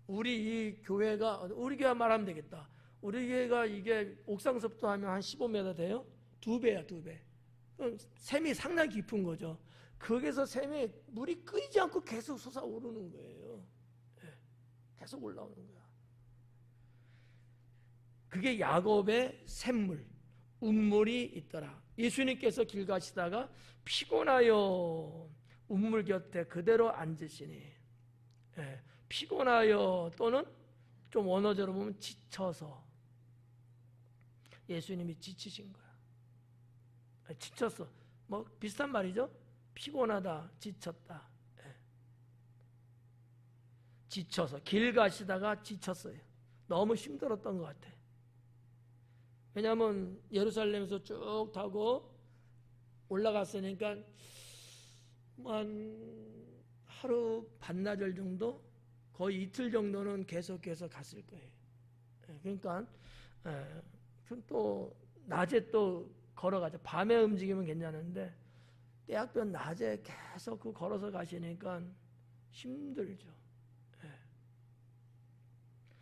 S1: 우리 이 교회가, 우리 교회 말하면 되겠다. 우리 교회가 이게 옥상서부터 하면 한 15m 돼요? 2배야, 2배. 샘이 상당히 깊은 거죠. 거기서 샘이 물이 끓이지 않고 계속 솟아오르는 거예요. 계속 올라오는 거야. 그게 야곱의 샘물, 운물이 있더라. 예수님께서 길 가시다가 피곤하여 운물 곁에 그대로 앉으시니, 피곤하여 또는 좀 원어적으로 보면 지쳐서, 예수님이 지치신 거야. 지쳤어. 뭐 비슷한 말이죠. 피곤하다, 지쳤다. 지쳐서 길 가시다가 지쳤어요. 너무 힘들었던 것 같아. 왜냐하면 예루살렘에서 쭉 타고 올라갔으니까 한 하루 반나절 정도, 거의 이틀 정도는 계속해서 갔을 거예요. 그러니까 또 낮에 또 걸어가죠. 밤에 움직이면 괜찮은데 때학변 낮에 계속 그 걸어서 가시니까 힘들죠.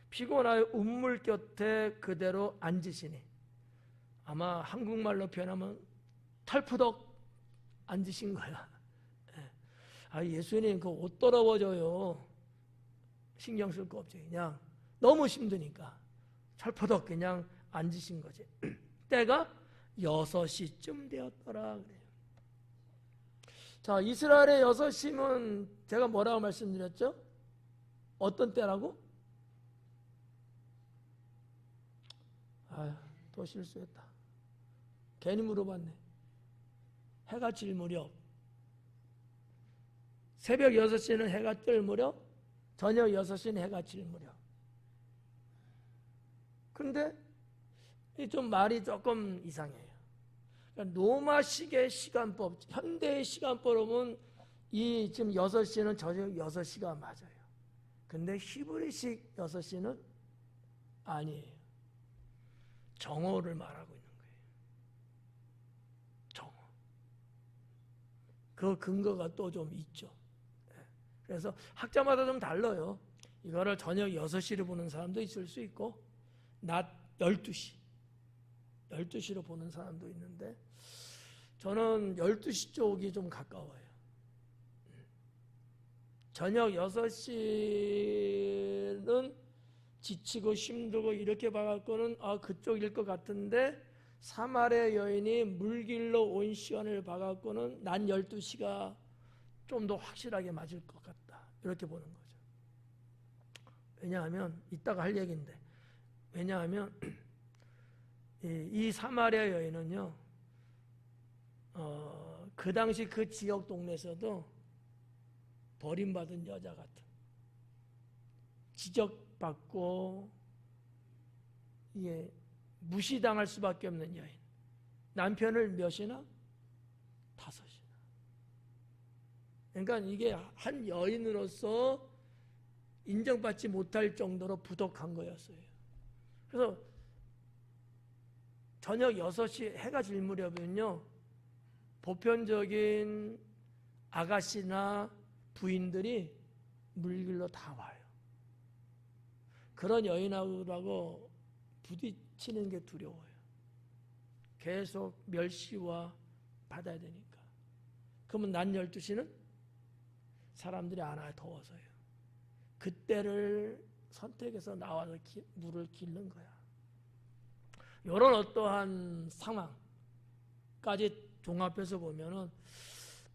S1: 피곤하여 운물 곁에 그대로 앉으시니, 아마 한국말로 표현하면 털푸덕 앉으신 거야. 예수님 그 옷 더러워져요. 신경 쓸 거 없지. 그냥 너무 힘드니까 철퍼덕 그냥 앉으신 거지. 때가 6시쯤 되었더라 그래요. 자, 이스라엘의 6시면 제가 뭐라고 말씀드렸죠? 어떤 때라고? 또 실수했다. 괜히 물어봤네. 해가 질 무렵. 새벽 6시는 해가 뜰 무렵, 저녁 6시는 해가 질 무렵. 근데 좀 말이 조금 이상해요. 그러니까 로마식의 시간법, 현대의 시간법은 이 지금 6시는 저녁 6시가 맞아요. 근데 히브리식 6시는 아니에요. 정오를 말하고 있는 거예요. 정오. 그 근거가 또 좀 있죠. 그래서 학자마다 좀 달라요. 이거를 저녁 6시로 보는 사람도 있을 수 있고 낮 12시로 보는 사람도 있는데 저는 12시 쪽이 좀 가까워요. 저녁 6시는 지치고 힘들고 이렇게 봐갖고는 그쪽일 것 같은데 사마리아 여인이 물길로 온 시간을 봐갖고는 낮 12시가 좀 더 확실하게 맞을 것 같다. 이렇게 보는 거죠. 왜냐하면 이따가 할 얘기인데 왜냐하면 이 사마리아 여인은요 그 당시 그 지역 동네에서도 버림받은 여자 같은 지적받고 무시당할 수밖에 없는 여인. 남편을 몇이나? 5이나. 그러니까 이게 한 여인으로서 인정받지 못할 정도로 부족한 거였어요. 그래서 저녁 6시 해가 질 무렵은요 보편적인 아가씨나 부인들이 물길로 다 와요. 그런 여인하고 부딪히는 게 두려워요. 계속 멸시와 받아야 되니까. 그러면 낮 12시는 사람들이 안 와요. 더워서요. 그때를 선택해서 나와서 물을 길는 거야. 이런 어떠한 상황까지 종합해서 보면은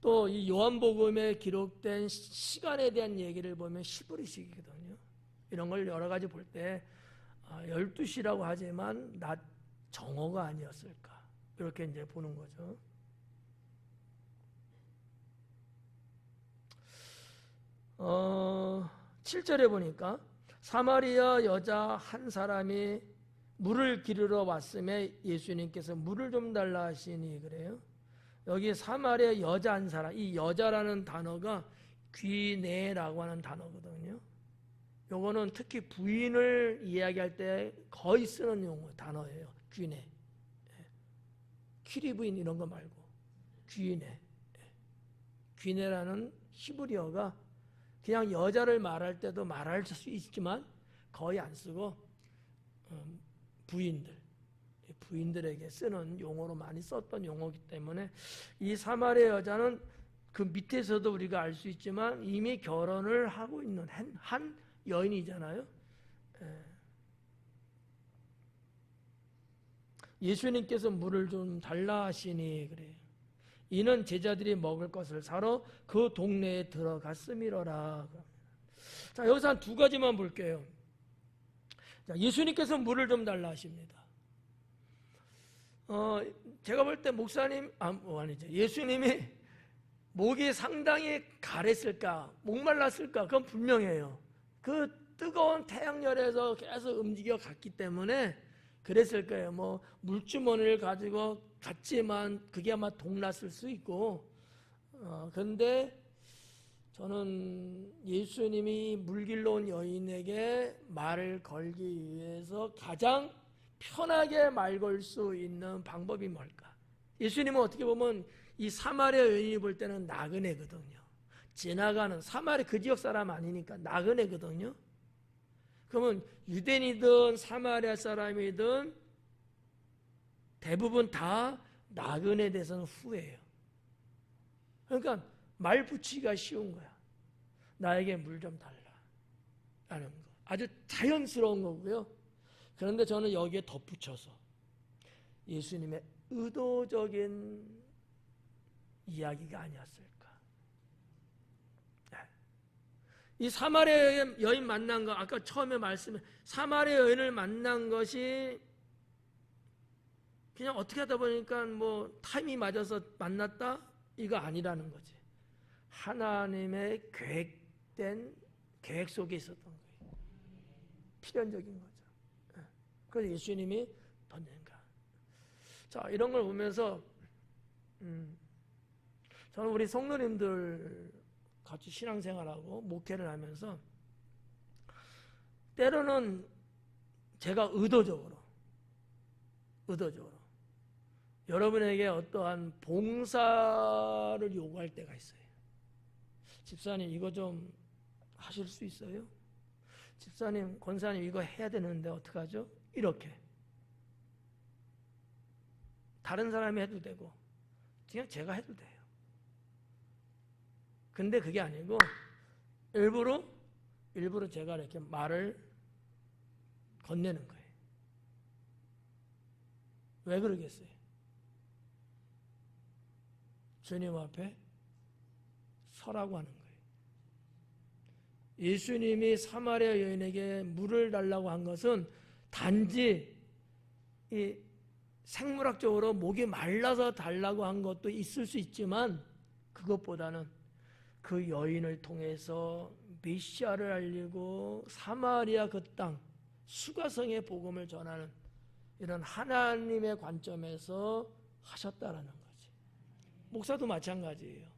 S1: 또 이 요한복음에 기록된 시간에 대한 얘기를 보면 히브리식이거든요. 이런 걸 여러 가지 볼 때 12시라고 하지만 낮 정오가 아니었을까 이렇게 이제 보는 거죠. 어, 7절에 보니까 사마리아 여자 한 사람이 물을 기르러 왔음에 예수님께서 물을 좀 달라 하시니 그래요. 여기 사마리아 여자 한 사람, 이 여자라는 단어가 귀네라고 하는 단어거든요. 요거는 특히 부인을 이야기할 때 거의 쓰는 용어 단어예요. 귀네. 퀴리 부인 이런 거 말고 귀네. 귀네라는 히브리어가 그냥 여자를 말할 때도 말할 수 있지만 거의 안 쓰고 부인들에게 쓰는 용어로 많이 썼던 용어이기 때문에 이 사마리아 여자는 그 밑에서도 우리가 알 수 있지만 이미 결혼을 하고 있는 한 여인이잖아요. 예수님께서 물을 좀 달라 하시니 그래요. 이는 제자들이 먹을 것을 사러 그 동네에 들어갔음이로라. 자, 여기서 한 두 가지만 볼게요. 자, 예수님께서 물을 좀 달라 하십니다. 제가 볼 때 목사님, 아니죠. 예수님이 목이 상당히 가랬을까, 목말랐을까, 그건 분명해요. 그 뜨거운 태양열에서 계속 움직여 갔기 때문에 그랬을 거예요. 뭐 물주머니를 가지고 갔지만 그게 아마 동났을 수 있고, 그런데 저는 예수님이 물길로 온 여인에게 말을 걸기 위해서 가장 편하게 말 걸 수 있는 방법이 뭘까? 예수님은 어떻게 보면 이 사마리아 여인이 볼 때는 나그네거든요. 지나가는 사마리아 그 지역 사람 아니니까 나그네거든요. 그러면 유대인이든 사마리아 사람이든 대부분 다 나그네 대선 후예요. 그러니까 말 붙이기가 쉬운 거야. 나에게 물 좀 달라 라는 거. 아주 자연스러운 거고요. 그런데 저는 여기에 덧붙여서 예수님의 의도적인 이야기가 아니었을까. 이 사마리아 여인 만난 거, 아까 처음에 말씀해 사마리아 여인을 만난 것이 그냥 어떻게 하다 보니까 뭐 타임이 맞아서 만났다 이거 아니라는 거지. 하나님의 계획된 계획 속에 있었던 거예요. 필연적인 거죠. 그래서 예수님이 던진 거야. 자, 이런 걸 보면서 저는 우리 성도님들 같이 신앙생활하고 목회를 하면서 때로는 제가 의도적으로 여러분에게 어떠한 봉사를 요구할 때가 있어요. 집사님 이거 좀 하실 수 있어요? 집사님, 권사님 이거 해야 되는데 어떡하죠? 이렇게 다른 사람이 해도 되고 그냥 제가 해도 돼요. 근데 그게 아니고 일부러 제가 이렇게 말을 건네는 거예요. 왜 그러겠어요? 주님 앞에 서라고 하는 거예요. 예수님이 사마리아 여인에게 물을 달라고 한 것은 단지 이 생물학적으로 목이 말라서 달라고 한 것도 있을 수 있지만 그것보다는 그 여인을 통해서 메시아를 알리고 사마리아 그 땅 수가성의 복음을 전하는 이런 하나님의 관점에서 하셨다라는 거지. 목사도 마찬가지예요.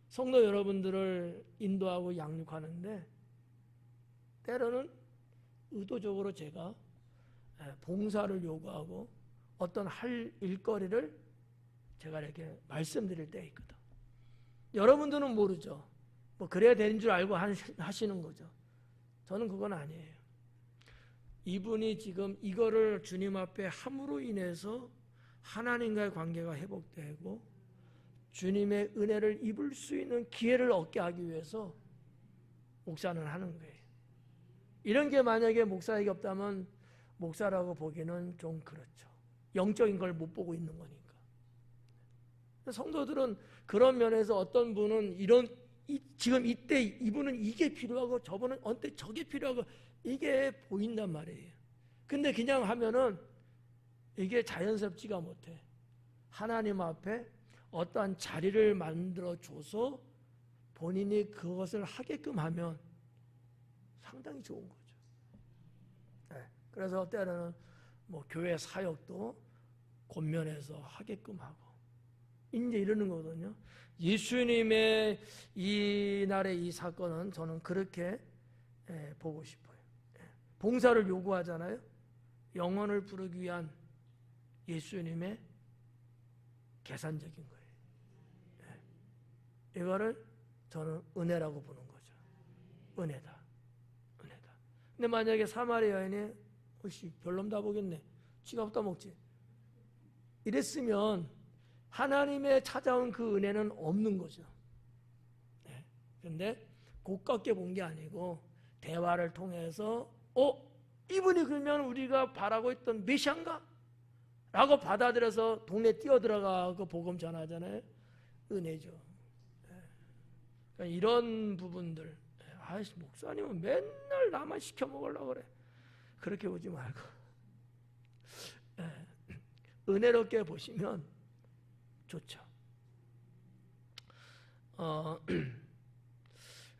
S1: 성도 여러분들을 인도하고 양육하는데 때로는 의도적으로 제가 봉사를 요구하고 어떤 할 일거리를 제가 이렇게 말씀드릴 때 있거든. 여러분들은 모르죠. 뭐 그래야 되는 줄 알고 하시는 거죠. 저는 그건 아니에요. 이분이 지금 이거를 주님 앞에 함으로 인해서 하나님과의 관계가 회복되고 주님의 은혜를 입을 수 있는 기회를 얻게 하기 위해서 목사는 하는 거예요. 이런 게 만약에 목사에게 없다면 목사라고 보기는 좀 그렇죠. 영적인 걸 못 보고 있는 거니까. 성도들은 그런 면에서 어떤 분은 지금 이때 이분은 이게 필요하고 저분은 언제 저게 필요하고 이게 보인단 말이에요. 근데 그냥 하면은 이게 자연스럽지가 못해. 하나님 앞에 어떠한 자리를 만들어줘서 본인이 그것을 하게끔 하면 상당히 좋은 거죠. 네. 그래서 때로는 뭐 교회 사역도 권면해서 하게끔 하고 이제 이러는 거거든요. 예수님의 이날의 이 사건은 저는 그렇게 보고 싶어요. 봉사를 요구하잖아요. 영혼을 부르기 위한 예수님의 계산적인 거예요. 이거를 저는 은혜라고 보는 거죠. 은혜다. 근데 만약에 사마리아 여인이 별놈다 보겠네. 지가 없다 먹지. 이랬으면 하나님의 찾아온 그 은혜는 없는 거죠. 그런데 고깝게 본 게 아니고 대화를 통해서 이분이 그러면 우리가 바라고 있던 메시아인가? 라고 받아들여서 동네 뛰어들어가고 복음 전하잖아요. 은혜죠. 그러니까 이런 부분들 아이씨 목사님은 맨날 나만 시켜 먹으려고 그래. 그렇게 보지 말고 은혜롭게 보시면 좋죠.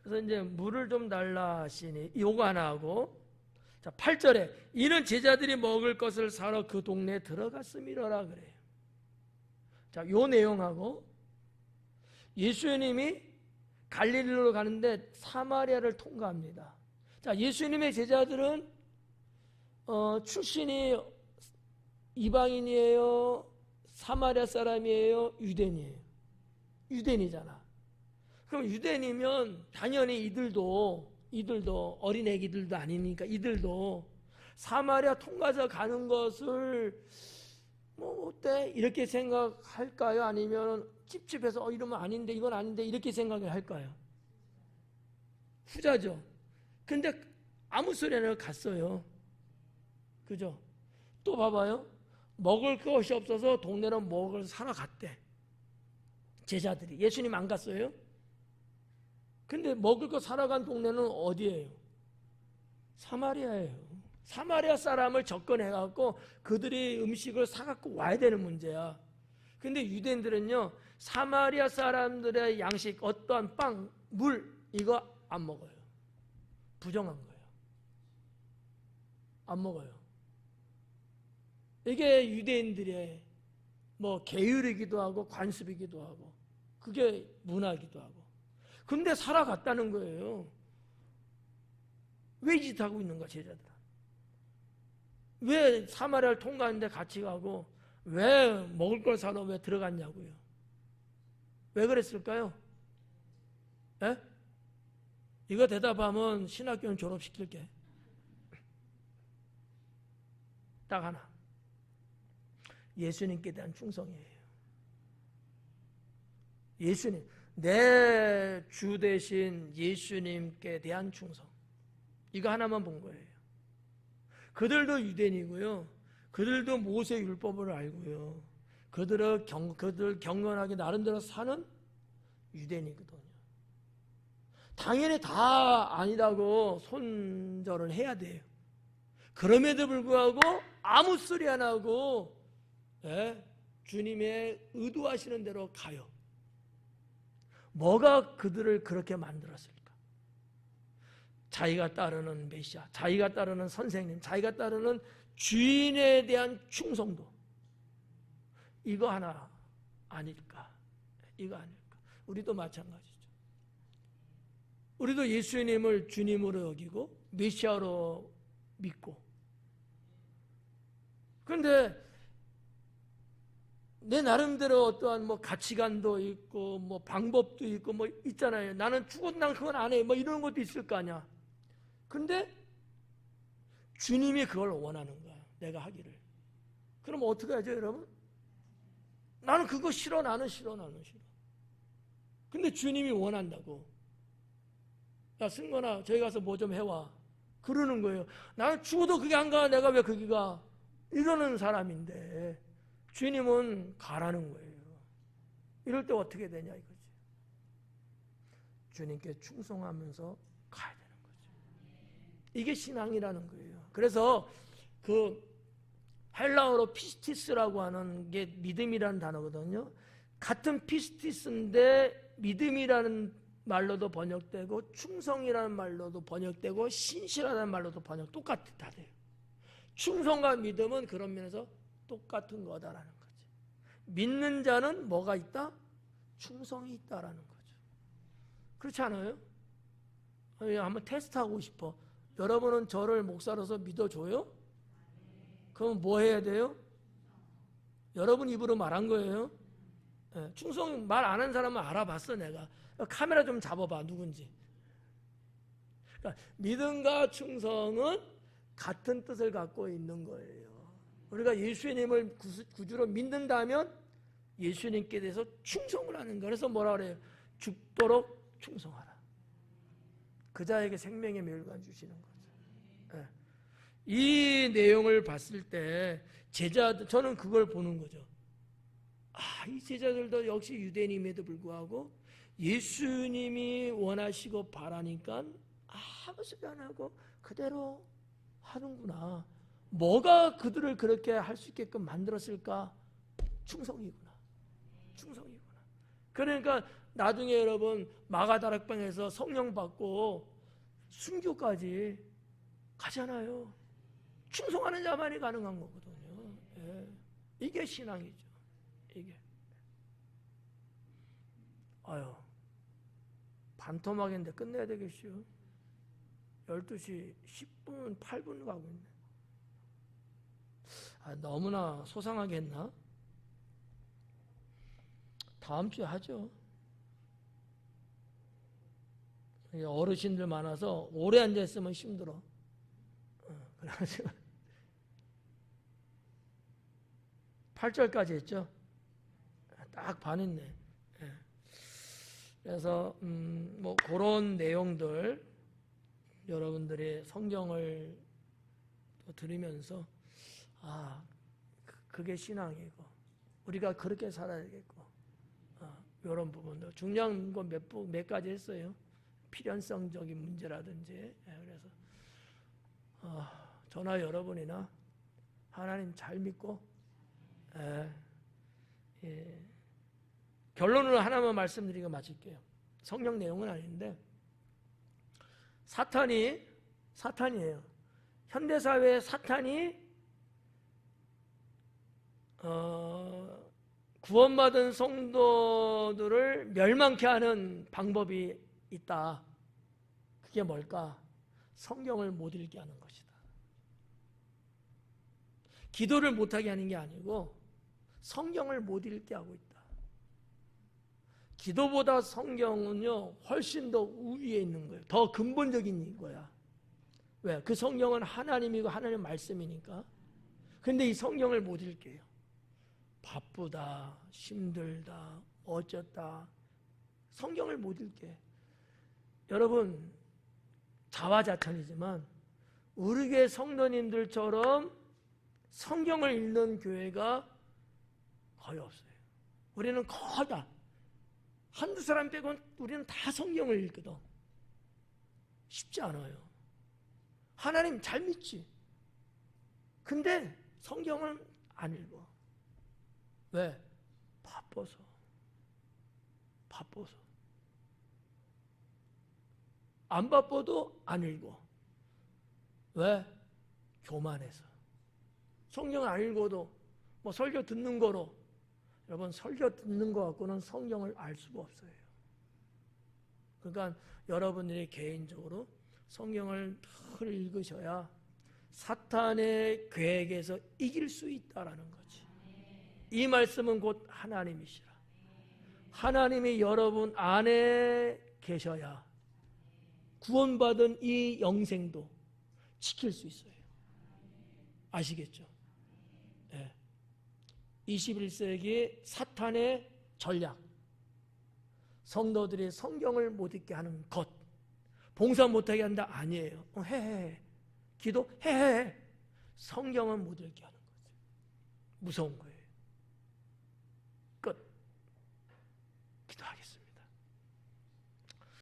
S1: 그래서 이제 물을 좀 달라 하시니 요거 하나 하고 자 8절에 이는 제자들이 먹을 것을 사러 그 동네에 들어갔음이라 그래요. 자, 요 내용하고 예수님이 갈릴리로 가는데 사마리아를 통과합니다. 자, 예수님의 제자들은 출신이 이방인이에요? 사마리아 사람이에요? 유대인이에요? 유대인이잖아. 그럼 유대인이면 당연히 이들도 어린 애기들도 아니니까 이들도 사마리아 통과해서 가는 것을 뭐 어때? 이렇게 생각할까요? 아니면 찝찝해서 이러면 아닌데 이건 아닌데 이렇게 생각을 할까요? 후자죠. 근데 아무 소리 안 하고 갔어요. 그죠? 또 봐봐요. 먹을 것이 없어서 동네로 먹을 사러 갔대. 제자들이. 예수님 안 갔어요? 근데 먹을 거 사러 간 동네는 어디예요? 사마리아예요. 사마리아 사람을 접근해갖고 그들이 음식을 사갖고 와야 되는 문제야. 근데 유대인들은요, 사마리아 사람들의 양식, 어떠한 빵, 물, 이거 안 먹어요. 부정한 거예요. 안 먹어요. 이게 유대인들의 뭐 계율이기도 하고 관습이기도 하고 그게 문화이기도 하고. 근데 살아갔다는 거예요. 왜 이 짓 하고 있는가 제자들은. 왜 사마리아를 통과하는데 같이 가고 왜 먹을 걸 사러 왜 들어갔냐고요. 왜 그랬을까요? 에? 이거 대답하면 신학교는 졸업시킬게. 딱 하나. 예수님께 대한 충성이에요. 예수님, 내 주 대신 예수님께 대한 충성. 이거 하나만 본 거예요. 그들도 유대인이고요. 그들도 모세 율법을 알고요. 그들 경건하게 나름대로 사는 유대인이거든요. 당연히 다 아니라고 손절을 해야 돼요. 그럼에도 불구하고 아무 소리 안 하고 주님의 의도하시는 대로 가요. 뭐가 그들을 그렇게 만들었을까? 자기가 따르는 메시아, 자기가 따르는 선생님, 자기가 따르는 주인에 대한 충성도. 이거 하나 아닐까? 이거 아닐까? 우리도 마찬가지죠. 우리도 예수님을 주님으로 여기고 메시아로 믿고. 그런데 내 나름대로 어떠한 뭐 가치관도 있고 뭐 방법도 있고 뭐 있잖아요. 나는 죽어도 난 그건 안 해. 뭐 이런 것도 있을 거 아니야. 근데 주님이 그걸 원하는 거야. 내가 하기를. 그럼 어떻게 하죠, 여러분? 나는 그거 싫어. 나는 싫어. 근데 주님이 원한다고. 야, 승건아, 저기 가서 뭐 좀 해와. 그러는 거예요. 나는 죽어도 그게 안 가. 내가 왜 거기 가? 이러는 사람인데 주님은 가라는 거예요. 이럴 때 어떻게 되냐 이거지. 주님께 충성하면서 가야 되는 거죠. 이게 신앙이라는 거예요. 그래서 그 헬라어로 피스티스라고 하는 게 믿음이라는 단어거든요. 같은 피스티스인데 믿음이라는 말로도 번역되고 충성이라는 말로도 번역되고 신실하다는 말로도 똑같이 돼요. 충성과 믿음은 그런 면에서 똑같은 거다라는 거지. 믿는 자는 뭐가 있다? 충성이 있다라는 거죠. 그렇지 않아요? 한번 테스트하고 싶어. 여러분은 저를 목사로서 믿어줘요? 그럼 뭐 해야 돼요? 여러분 입으로 말한 거예요. 충성 말 안 한 사람은 알아봤어 내가. 카메라 좀 잡아봐 누군지. 그러니까 믿음과 충성은 같은 뜻을 갖고 있는 거예요. 우리가 예수님을 구주로 믿는다면 예수님께 대해서 충성을 하는 거예요. 그래서 뭐라 그래요? 죽도록 충성하라. 그 자에게 생명의 멸관 주시는 거죠. 이 내용을 봤을 때 제자들, 저는 그걸 보는 거죠. 이 제자들도 역시 유대인임에도 불구하고 예수님이 원하시고 바라니까 아무 소리 안 하고 그대로 하는구나. 뭐가 그들을 그렇게 할 수 있게끔 만들었을까? 충성이구나. 그러니까 나중에 여러분 마가다락방에서 성령 받고 순교까지 가잖아요. 충성하는 자만이 가능한 거거든요. 이게 신앙이죠. 이게. 반토막인데 끝내야 되겠죠. 12시 10분, 8분 가고 있네. 너무나 소상하게 했나? 다음 주에 하죠. 어르신들 많아서 오래 앉아있으면 힘들어. 그래가지고 8절까지 했죠. 딱 반 했네. 그래서 뭐 그런 내용들 여러분들이 성경을 들으면서 그게 신앙이고 우리가 그렇게 살아야겠고 이런 부분도 중요한 거 몇 가지 했어요. 필연성적인 문제라든지. 그래서 저나 여러분이나 하나님 잘 믿고 결론을 하나만 말씀드리고 마칠게요. 성경 내용은 아닌데 사탄이에요. 현대사회의 사탄이 구원받은 성도들을 멸망케 하는 방법이 있다. 그게 뭘까? 성경을 못 읽게 하는 것이다. 기도를 못하게 하는 게 아니고 성경을 못 읽게 하고 있다. 기도보다 성경은요 훨씬 더 우위에 있는 거예요. 더 근본적인 거야. 왜? 그 성경은 하나님이고 하나님 말씀이니까. 근데 이 성경을 못 읽게요. 바쁘다, 힘들다, 어쩌다 성경을 못 읽게. 여러분 자화자찬이지만 우리 교회 성도님들처럼 성경을 읽는 교회가 거의 없어요. 우리는 거의 다 한두 사람 빼고는 우리는 다 성경을 읽거든. 쉽지 않아요. 하나님 잘 믿지. 근데 성경은 안 읽어. 왜? 바빠서. 안 바빠도 안 읽어. 왜? 교만해서. 성경 안 읽어도 뭐 설교 듣는 거로. 여러분 설교 듣는 거 갖고는 성경을 알 수가 없어요. 그러니까 여러분들이 개인적으로 성경을 늘 읽으셔야 사탄의 계획에서 이길 수 있다라는 거지. 이 말씀은 곧 하나님이시라. 하나님이 여러분 안에 계셔야 구원받은 이 영생도 지킬 수 있어요. 아시겠죠? 네. 21세기 사탄의 전략. 성도들이 성경을 못 읽게 하는 것. 봉사 못하게 한다? 아니에요. 해. 기도해. 성경은 못 읽게 하는 거죠. 무서운 거예요. 끝. 기도하겠습니다.